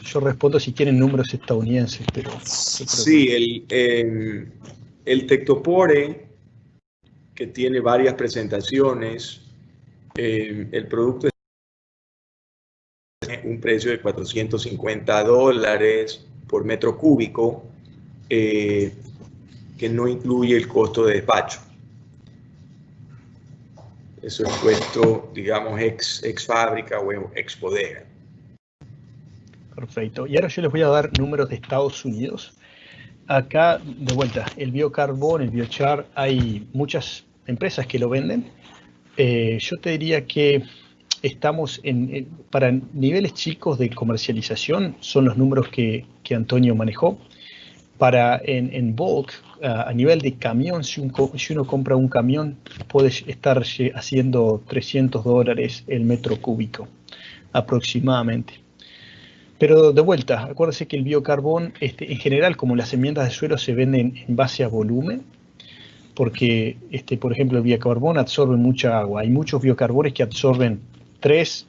Yo respondo si quieren números estadounidenses, pero... Sí, el Tectopore, que tiene varias presentaciones, el producto tiene un precio de $450 por metro cúbico, que no incluye el costo de despacho. Eso es puesto, digamos, ex fábrica o ex bodega. Perfecto. Y ahora yo les voy a dar números de Estados Unidos. Acá, de vuelta, el biocarbón, el biochar, hay muchas empresas que lo venden. Yo te diría que estamos para niveles chicos de comercialización, son los números que Antonio manejó. En bulk, a nivel de camión, si uno compra un camión, puede estar haciendo $300 el metro cúbico, aproximadamente. Pero de vuelta, acuérdense que el biocarbón, en general, como las enmiendas de suelo se venden en base a volumen, porque, por ejemplo, el biocarbón absorbe mucha agua. Hay muchos biocarbones que absorben 3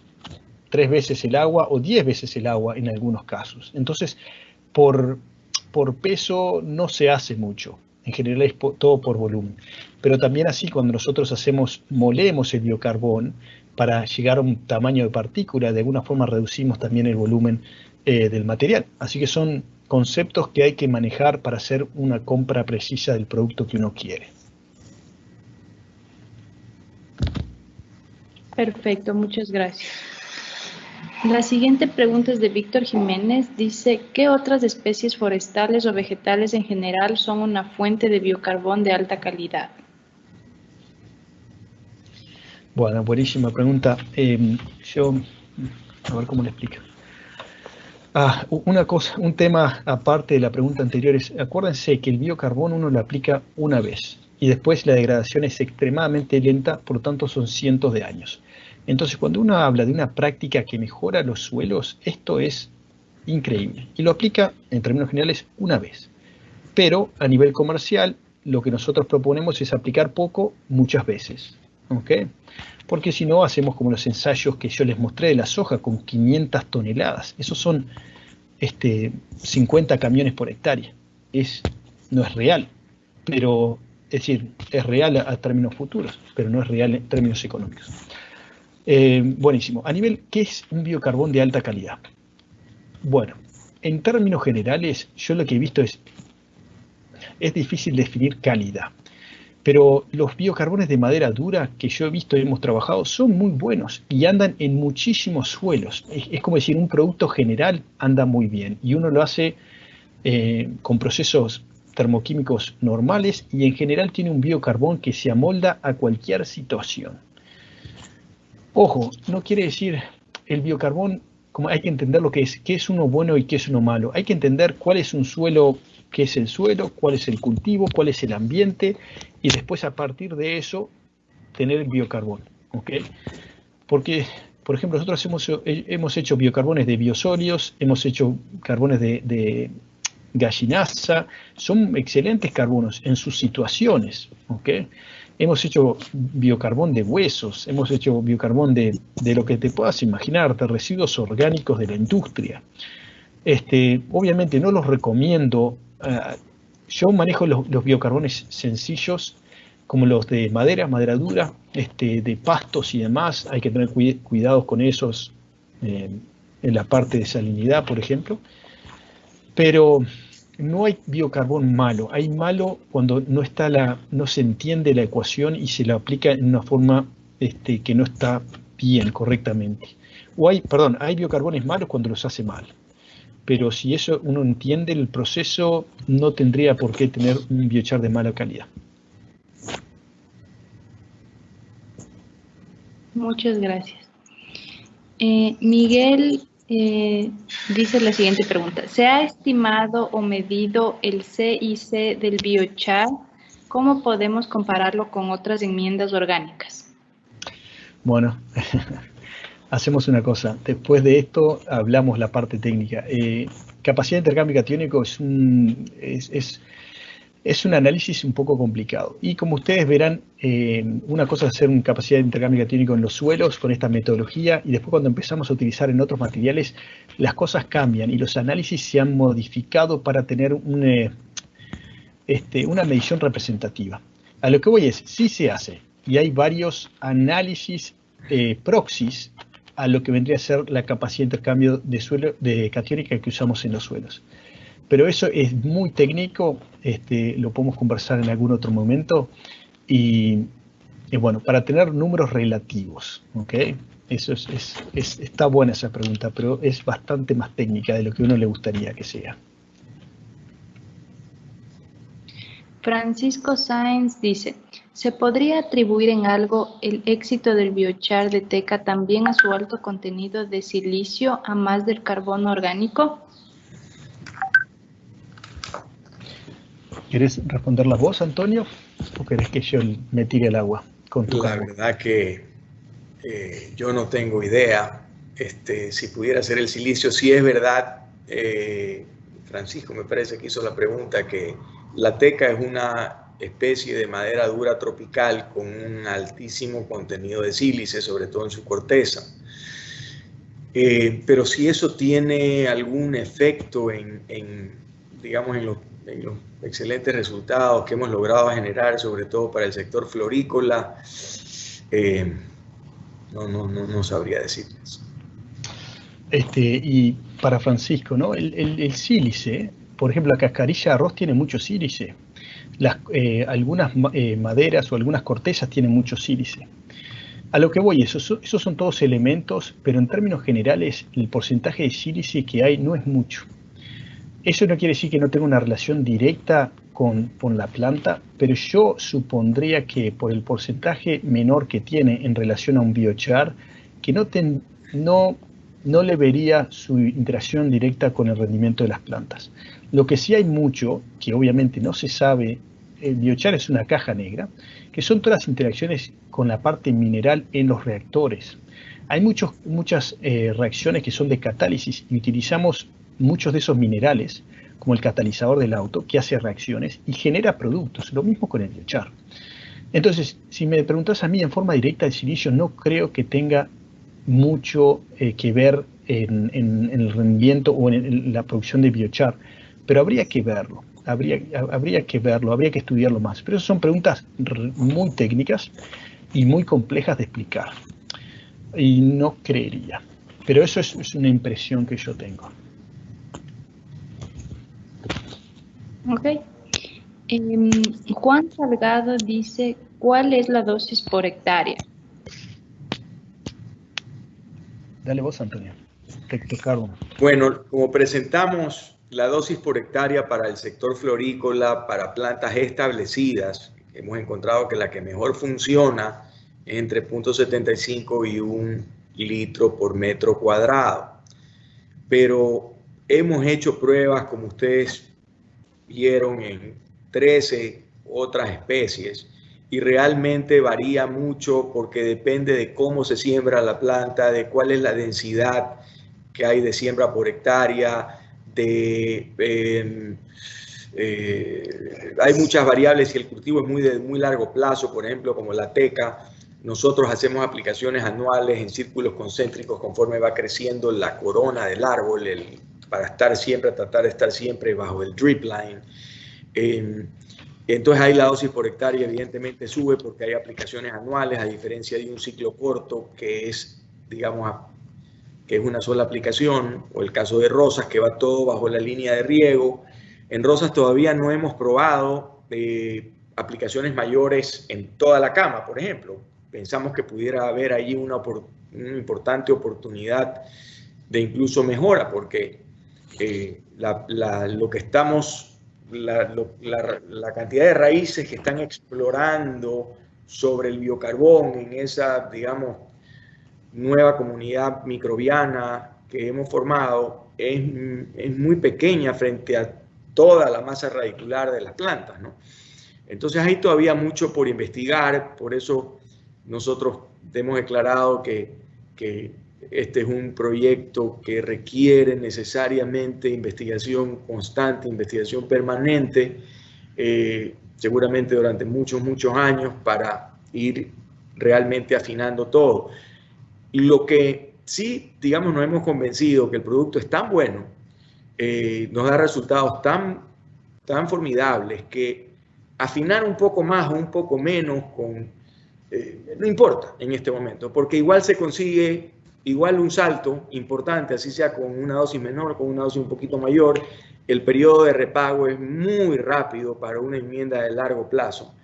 veces el agua o 10 veces el agua en algunos casos. Entonces, por peso no se hace mucho. En general es todo por volumen. Pero también así, cuando nosotros molemos el biocarbón para llegar a un tamaño de partícula, de alguna forma reducimos también el volumen del material. Así que son conceptos que hay que manejar para hacer una compra precisa del producto que uno quiere. Perfecto, muchas gracias. La siguiente pregunta es de Víctor Jiménez. Dice, ¿qué otras especies forestales o vegetales en general son una fuente de biocarbón de alta calidad? Bueno, buenísima pregunta. A ver cómo le explico. Un tema aparte de la pregunta anterior es, acuérdense que el biocarbón uno lo aplica una vez y después la degradación es extremadamente lenta, por lo tanto son cientos de años. Entonces, cuando uno habla de una práctica que mejora los suelos, esto es increíble. Y lo aplica, en términos generales, una vez. Pero a nivel comercial, lo que nosotros proponemos es aplicar poco, muchas veces. ¿Ok? Porque si no, hacemos como los ensayos que yo les mostré de la soja con 500 toneladas. Esos son 50 camiones por hectárea. No es real, pero es decir, es real a términos futuros, pero no es real en términos económicos. Buenísimo. A nivel, ¿qué es un biocarbón de alta calidad? Bueno, en términos generales, yo lo que he visto es difícil definir calidad. Pero los biocarbones de madera dura que yo he visto y hemos trabajado son muy buenos y andan en muchísimos suelos. Es como decir, un producto general anda muy bien y uno lo hace con procesos termoquímicos normales y en general tiene un biocarbón que se amolda a cualquier situación. Ojo, no quiere decir el biocarbón, como hay que entender lo que es, qué es uno bueno y qué es uno malo. Hay que entender cuál es un suelo, qué es el suelo, cuál es el cultivo, cuál es el ambiente y después a partir de eso tener el biocarbón. ¿Okay? Porque, por ejemplo, nosotros hemos hecho biocarbones de biosóleos, hemos hecho carbones de gallinaza, son excelentes carbonos en sus situaciones. ¿Okay? Hemos hecho biocarbón de huesos, hemos hecho biocarbón de lo que te puedas imaginar, de residuos orgánicos de la industria. Obviamente no los recomiendo. Yo manejo los biocarbones sencillos, como los de madera dura, de pastos y demás. Hay que tener cuidados con esos en la parte de salinidad, por ejemplo. Pero no hay biocarbón malo. Hay malo cuando no se entiende la ecuación y se la aplica en una forma que no está bien, correctamente. Hay biocarbones malos cuando los hace mal. Pero si eso uno entiende el proceso, no tendría por qué tener un biochar de mala calidad. Muchas gracias. Miguel dice la siguiente pregunta. ¿Se ha estimado o medido el CIC del biochar? ¿Cómo podemos compararlo con otras enmiendas orgánicas? Bueno, hacemos una cosa. Después de esto hablamos la parte técnica. Capacidad de intercambio catiónico es un análisis un poco complicado. Y como ustedes verán, una cosa es hacer una capacidad de intercambio catiónico en los suelos con esta metodología y después cuando empezamos a utilizar en otros materiales, las cosas cambian y los análisis se han modificado para tener una medición representativa. A lo que voy es, sí se hace y hay varios análisis proxies a lo que vendría a ser la capacidad de intercambio de catiónica que usamos en los suelos. Pero eso es muy técnico, lo podemos conversar en algún otro momento, y bueno, para tener números relativos, ¿ok? Eso está buena esa pregunta, pero es bastante más técnica de lo que a uno le gustaría que sea. Francisco Sáenz dice, ¿se podría atribuir en algo el éxito del biochar de Teca también a su alto contenido de silicio, a más del carbono orgánico? ¿Querés responder la voz, Antonio? ¿O querés que yo me tire al agua con tu La verdad que yo no tengo idea. Si pudiera ser el silicio, sí es verdad. Francisco me parece que hizo la pregunta que la teca es una especie de madera dura tropical con un altísimo contenido de sílice, sobre todo en su corteza. Pero si eso tiene algún efecto digamos, en los excelentes resultados que hemos logrado generar, sobre todo para el sector florícola, no sabría decirles. Y para Francisco, ¿no? El sílice, por ejemplo, la cascarilla de arroz tiene mucho sílice. Algunas maderas o algunas cortezas tienen mucho sílice. A lo que voy, esos son todos elementos, pero en términos generales el porcentaje de sílice que hay no es mucho. Eso no quiere decir que no tenga una relación directa con la planta, pero yo supondría que por el porcentaje menor que tiene en relación a un biochar, que no le vería su interacción directa con el rendimiento de las plantas. Lo que sí hay mucho, que obviamente no se sabe, el biochar es una caja negra, que son todas las interacciones con la parte mineral en los reactores. Hay muchas reacciones que son de catálisis y utilizamos muchos de esos minerales, como el catalizador del auto, que hace reacciones y genera productos. Lo mismo con el biochar. Entonces, si me preguntas a mí en forma directa, el silicio no creo que tenga mucho que ver en el rendimiento o en la producción de biochar, pero habría que verlo. Habría que estudiarlo más. Pero esas son preguntas muy técnicas y muy complejas de explicar. Y no creería. Pero eso es una impresión que yo tengo. Ok. Juan Salgado dice, ¿cuál es la dosis por hectárea? Dale vos, Antonio. Te cargo. Bueno, como presentamos la dosis por hectárea para el sector florícola, para plantas establecidas, hemos encontrado que la que mejor funciona es entre 0.75 y 1 litro por metro cuadrado. Pero hemos hecho pruebas, como ustedes vieron, en 13 otras especies, y realmente varía mucho porque depende de cómo se siembra la planta, de cuál es la densidad que hay de siembra por hectárea, hay muchas variables y el cultivo es de muy largo plazo, por ejemplo, como la teca. Nosotros hacemos aplicaciones anuales en círculos concéntricos conforme va creciendo la corona del árbol, para tratar de estar siempre bajo el drip line. Entonces ahí la dosis por hectárea evidentemente sube porque hay aplicaciones anuales, a diferencia de un ciclo corto que es, digamos, que es una sola aplicación, o el caso de rosas, que va todo bajo la línea de riego. En rosas todavía no hemos probado aplicaciones mayores en toda la cama, por ejemplo. Pensamos que pudiera haber allí una importante oportunidad de incluso mejora, porque la cantidad de raíces que están explorando sobre el biocarbón en esa, digamos, nueva comunidad microbiana que hemos formado es muy pequeña frente a toda la masa radicular de las plantas, ¿no? Entonces hay todavía mucho por investigar, por eso nosotros hemos declarado que este es un proyecto que requiere necesariamente investigación constante, investigación permanente, seguramente durante muchos años, para ir realmente afinando todo. Lo que sí, digamos, nos hemos convencido que el producto es tan bueno, nos da resultados tan formidables, que afinar un poco más o un poco menos no importa en este momento, porque igual se consigue un salto importante, así sea con una dosis menor, con una dosis un poquito mayor. El periodo de repago es muy rápido para una enmienda de largo plazo.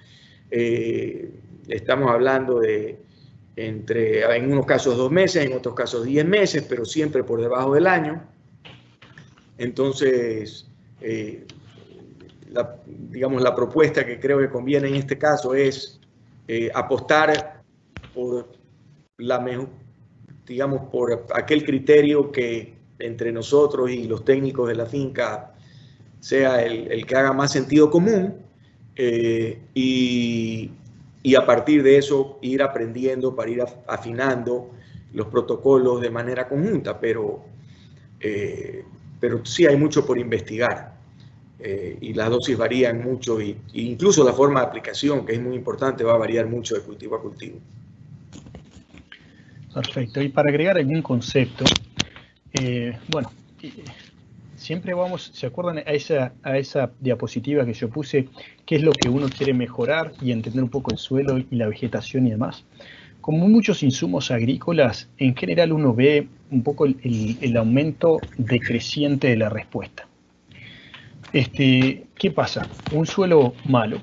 Estamos hablando de en unos casos 2 meses, en otros casos 10 meses, pero siempre por debajo del año. Entonces, digamos, la propuesta que creo que conviene en este caso es apostar por por aquel criterio que entre nosotros y los técnicos de la finca sea el que haga más sentido común, y a partir de eso ir aprendiendo para ir afinando los protocolos de manera conjunta, pero sí hay mucho por investigar, y las dosis varían mucho, y incluso la forma de aplicación, que es muy importante, va a variar mucho de cultivo a cultivo. Perfecto. Y para agregar algún concepto, bueno, siempre ¿se acuerdan a esa diapositiva que yo puse? ¿Qué es lo que uno quiere mejorar y entender un poco el suelo y la vegetación y demás? Como muchos insumos agrícolas, en general uno ve un poco el aumento decreciente de la respuesta. ¿Qué pasa? Un suelo malo,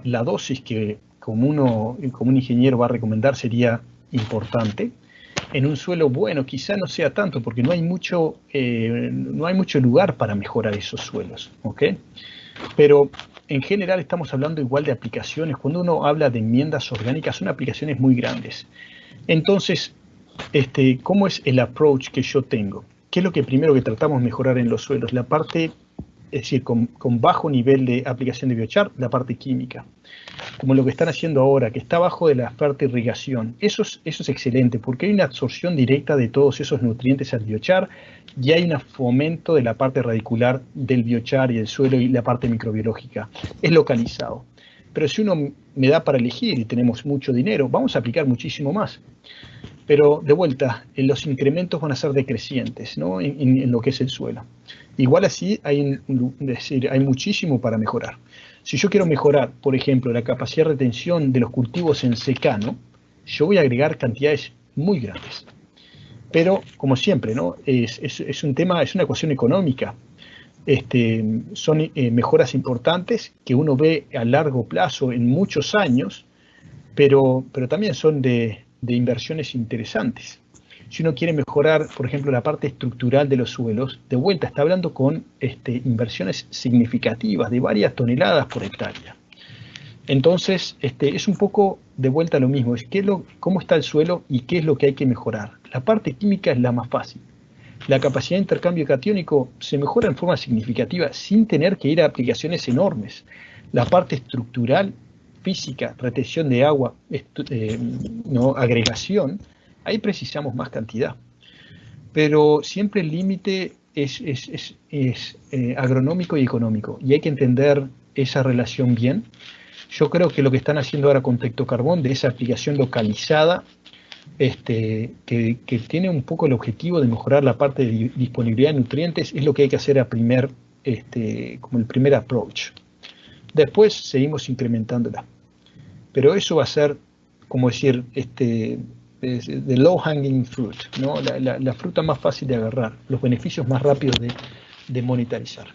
la dosis que como un ingeniero va a recomendar sería importante. En un suelo bueno quizá no sea tanto, porque no hay mucho lugar para mejorar esos suelos, ¿ok? Pero en general estamos hablando igual de aplicaciones. Cuando uno habla de enmiendas orgánicas, son aplicaciones muy grandes. Entonces, ¿cómo es el approach que yo tengo? ¿Qué es lo que primero que tratamos de mejorar en los suelos? La parte, es decir, con bajo nivel de aplicación de biochar, la parte química. Como lo que están haciendo ahora, que está abajo de la parte de irrigación. Eso es excelente, porque hay una absorción directa de todos esos nutrientes al biochar, y hay un fomento de la parte radicular del biochar y del suelo y la parte microbiológica. Es localizado. Pero si uno me da para elegir y tenemos mucho dinero, vamos a aplicar muchísimo más. Pero de vuelta, los incrementos van a ser decrecientes, ¿no? en lo que es el suelo. Igual así hay muchísimo para mejorar. Si yo quiero mejorar, por ejemplo, la capacidad de retención de los cultivos en secano, yo voy a agregar cantidades muy grandes. Pero, como siempre, ¿no? Es un tema, es una ecuación económica. son mejoras importantes que uno ve a largo plazo en muchos años, pero también son de inversiones interesantes. Si uno quiere mejorar, por ejemplo, la parte estructural de los suelos, de vuelta está hablando con inversiones significativas de varias toneladas por hectárea. Entonces, es un poco de vuelta a lo mismo, es cómo está el suelo y qué es lo que hay que mejorar. La parte química es la más fácil. La capacidad de intercambio catiónico se mejora en forma significativa sin tener que ir a aplicaciones enormes. La parte estructural, física, retención de agua, agregación, ahí precisamos más cantidad. Pero siempre el límite es agronómico y económico, y hay que entender esa relación bien. Yo creo que lo que están haciendo ahora con Tectocarbón, de esa aplicación localizada, que tiene un poco el objetivo de mejorar la parte de disponibilidad de nutrientes, es lo que hay que hacer como el primer approach. Después seguimos incrementándola. Pero eso va a ser, como decir, the low hanging fruit, ¿no? La fruta más fácil de agarrar, los beneficios más rápidos de monetarizar.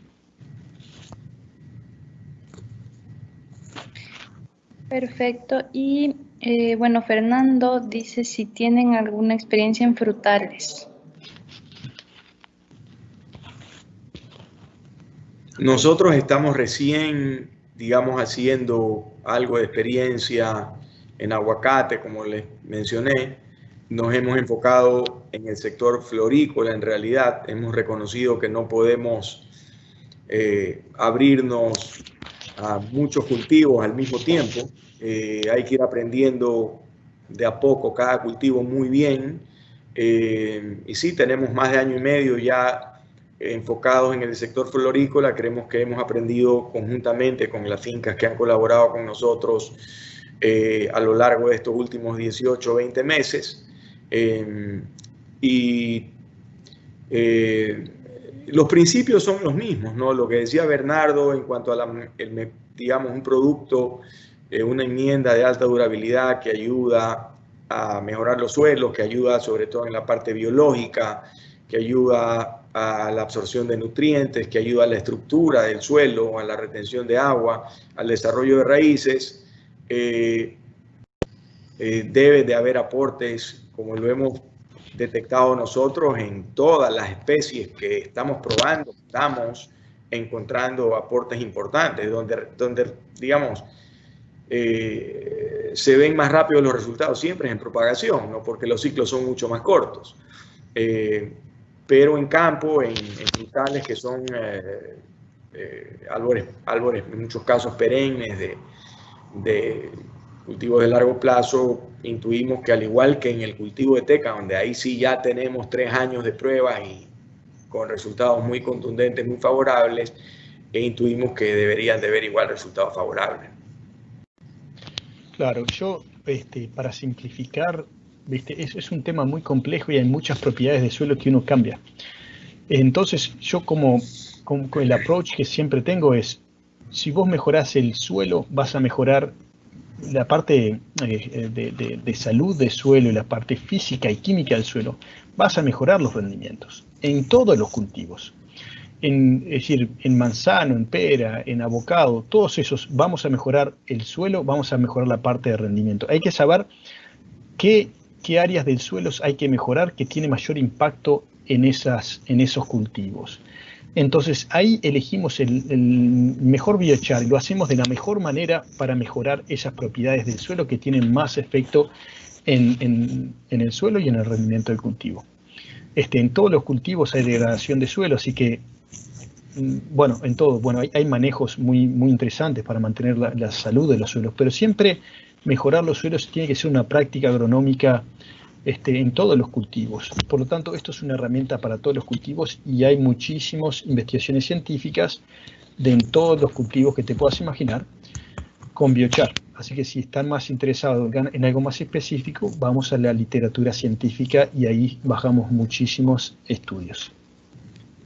Perfecto. Y bueno, Fernando dice si tienen alguna experiencia en frutales. Nosotros estamos recién, digamos, haciendo algo de experiencia en aguacate, como les mencioné. Nos hemos enfocado en el sector florícola, en realidad. Hemos reconocido que no podemos abrirnos a muchos cultivos al mismo tiempo. Hay que ir aprendiendo de a poco cada cultivo muy bien. Y sí, tenemos más de año y medio ya enfocados en el sector florícola. Creemos que hemos aprendido conjuntamente con las fincas que han colaborado con nosotros a lo largo de estos últimos 18 o 20 meses. Los principios son los mismos, ¿no? Lo que decía Bernardo en cuanto a digamos, un producto, una enmienda de alta durabilidad que ayuda a mejorar los suelos, que ayuda sobre todo en la parte biológica, que ayuda a la absorción de nutrientes, que ayuda a la estructura del suelo, a la retención de agua, al desarrollo de raíces. Debe de haber aportes, como lo hemos detectado nosotros, en todas las especies que estamos probando. Estamos encontrando aportes importantes, donde digamos, se ven más rápido los resultados siempre en propagación, ¿no? Porque los ciclos son mucho más cortos. Pero en campo, en frutales que son árboles en muchos casos perennes de cultivos de largo plazo, intuimos que al igual que en el cultivo de teca, donde ahí sí ya tenemos 3 años de pruebas y con resultados muy contundentes, muy favorables, intuimos que deberían de haber igual resultados favorables. Claro, yo, para simplificar, es un tema muy complejo y hay muchas propiedades de suelo que uno cambia. Entonces, yo como el approach que siempre tengo es, si vos mejorás el suelo, vas a mejorar la parte de salud del suelo y la parte física y química del suelo, vas a mejorar los rendimientos en todos los cultivos. Es decir, en manzano, en pera, en avocado, todos esos vamos a mejorar el suelo, vamos a mejorar la parte de rendimiento. Hay que saber qué áreas del suelo hay que mejorar que tiene mayor impacto en esos cultivos. Entonces ahí elegimos el mejor biochar y lo hacemos de la mejor manera para mejorar esas propiedades del suelo que tienen más efecto en el suelo y en el rendimiento del cultivo. En todos los cultivos hay degradación de suelo, así que, bueno, en todo, bueno, hay manejos muy interesantes para mantener la salud de los suelos, pero siempre mejorar los suelos tiene que ser una práctica agronómica en todos los cultivos. Por lo tanto, esto es una herramienta para todos los cultivos y hay muchísimas investigaciones científicas en todos los cultivos que te puedas imaginar con biochar. Así que si están más interesados en algo más específico, vamos a la literatura científica y ahí bajamos muchísimos estudios.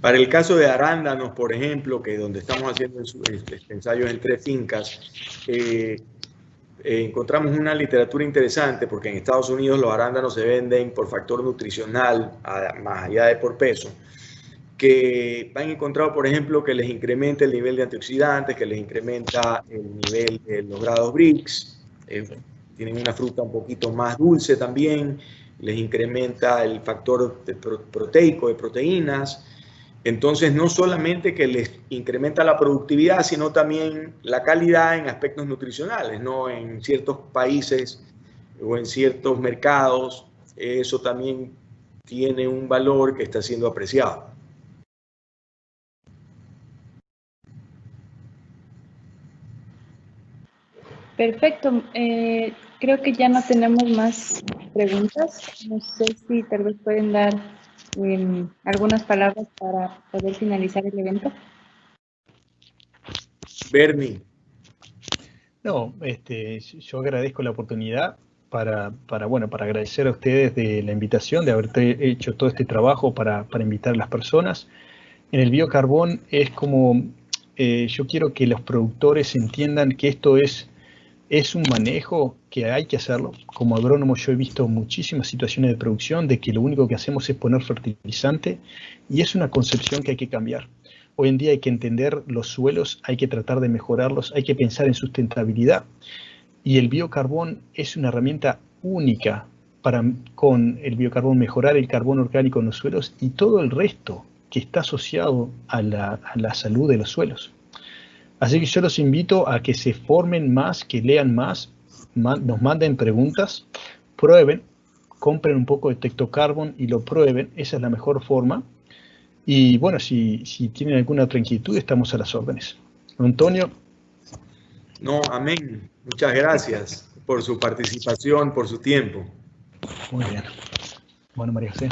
Para el caso de arándanos, por ejemplo, que donde estamos haciendo ensayos en 3 fincas, encontramos una literatura interesante porque en Estados Unidos los arándanos se venden por factor nutricional, más allá de por peso, que han encontrado, por ejemplo, que les incrementa el nivel de antioxidantes, que les incrementa el nivel de los grados Brix, tienen una fruta un poquito más dulce también, les incrementa el factor proteico de proteínas. Entonces, no solamente que les incrementa la productividad, sino también la calidad en aspectos nutricionales, ¿no? En ciertos países o en ciertos mercados, eso también tiene un valor que está siendo apreciado. Perfecto. Creo que ya no tenemos más preguntas. No sé si tal vez pueden dar algunas palabras para poder finalizar el evento. Bernie. No, yo agradezco la oportunidad para agradecer a ustedes de la invitación, de haber hecho todo este trabajo para invitar a las personas. En el biocarbón es como, yo quiero que los productores entiendan que esto es un manejo que hay que hacerlo. Como agrónomo yo he visto muchísimas situaciones de producción de que lo único que hacemos es poner fertilizante, y es una concepción que hay que cambiar. Hoy en día hay que entender los suelos, hay que tratar de mejorarlos, hay que pensar en sustentabilidad. Y el biocarbón es una herramienta única para, con el biocarbón, mejorar el carbono orgánico en los suelos y todo el resto que está asociado a la salud de los suelos. Así que yo los invito a que se formen más, que lean más, nos manden preguntas, prueben, compren un poco de Tectocarbon y lo prueben, esa es la mejor forma. Y bueno, si tienen alguna otra inquietud, estamos a las órdenes. Antonio. No, amén. Muchas gracias por su participación, por su tiempo. Muy bien. Bueno, María José.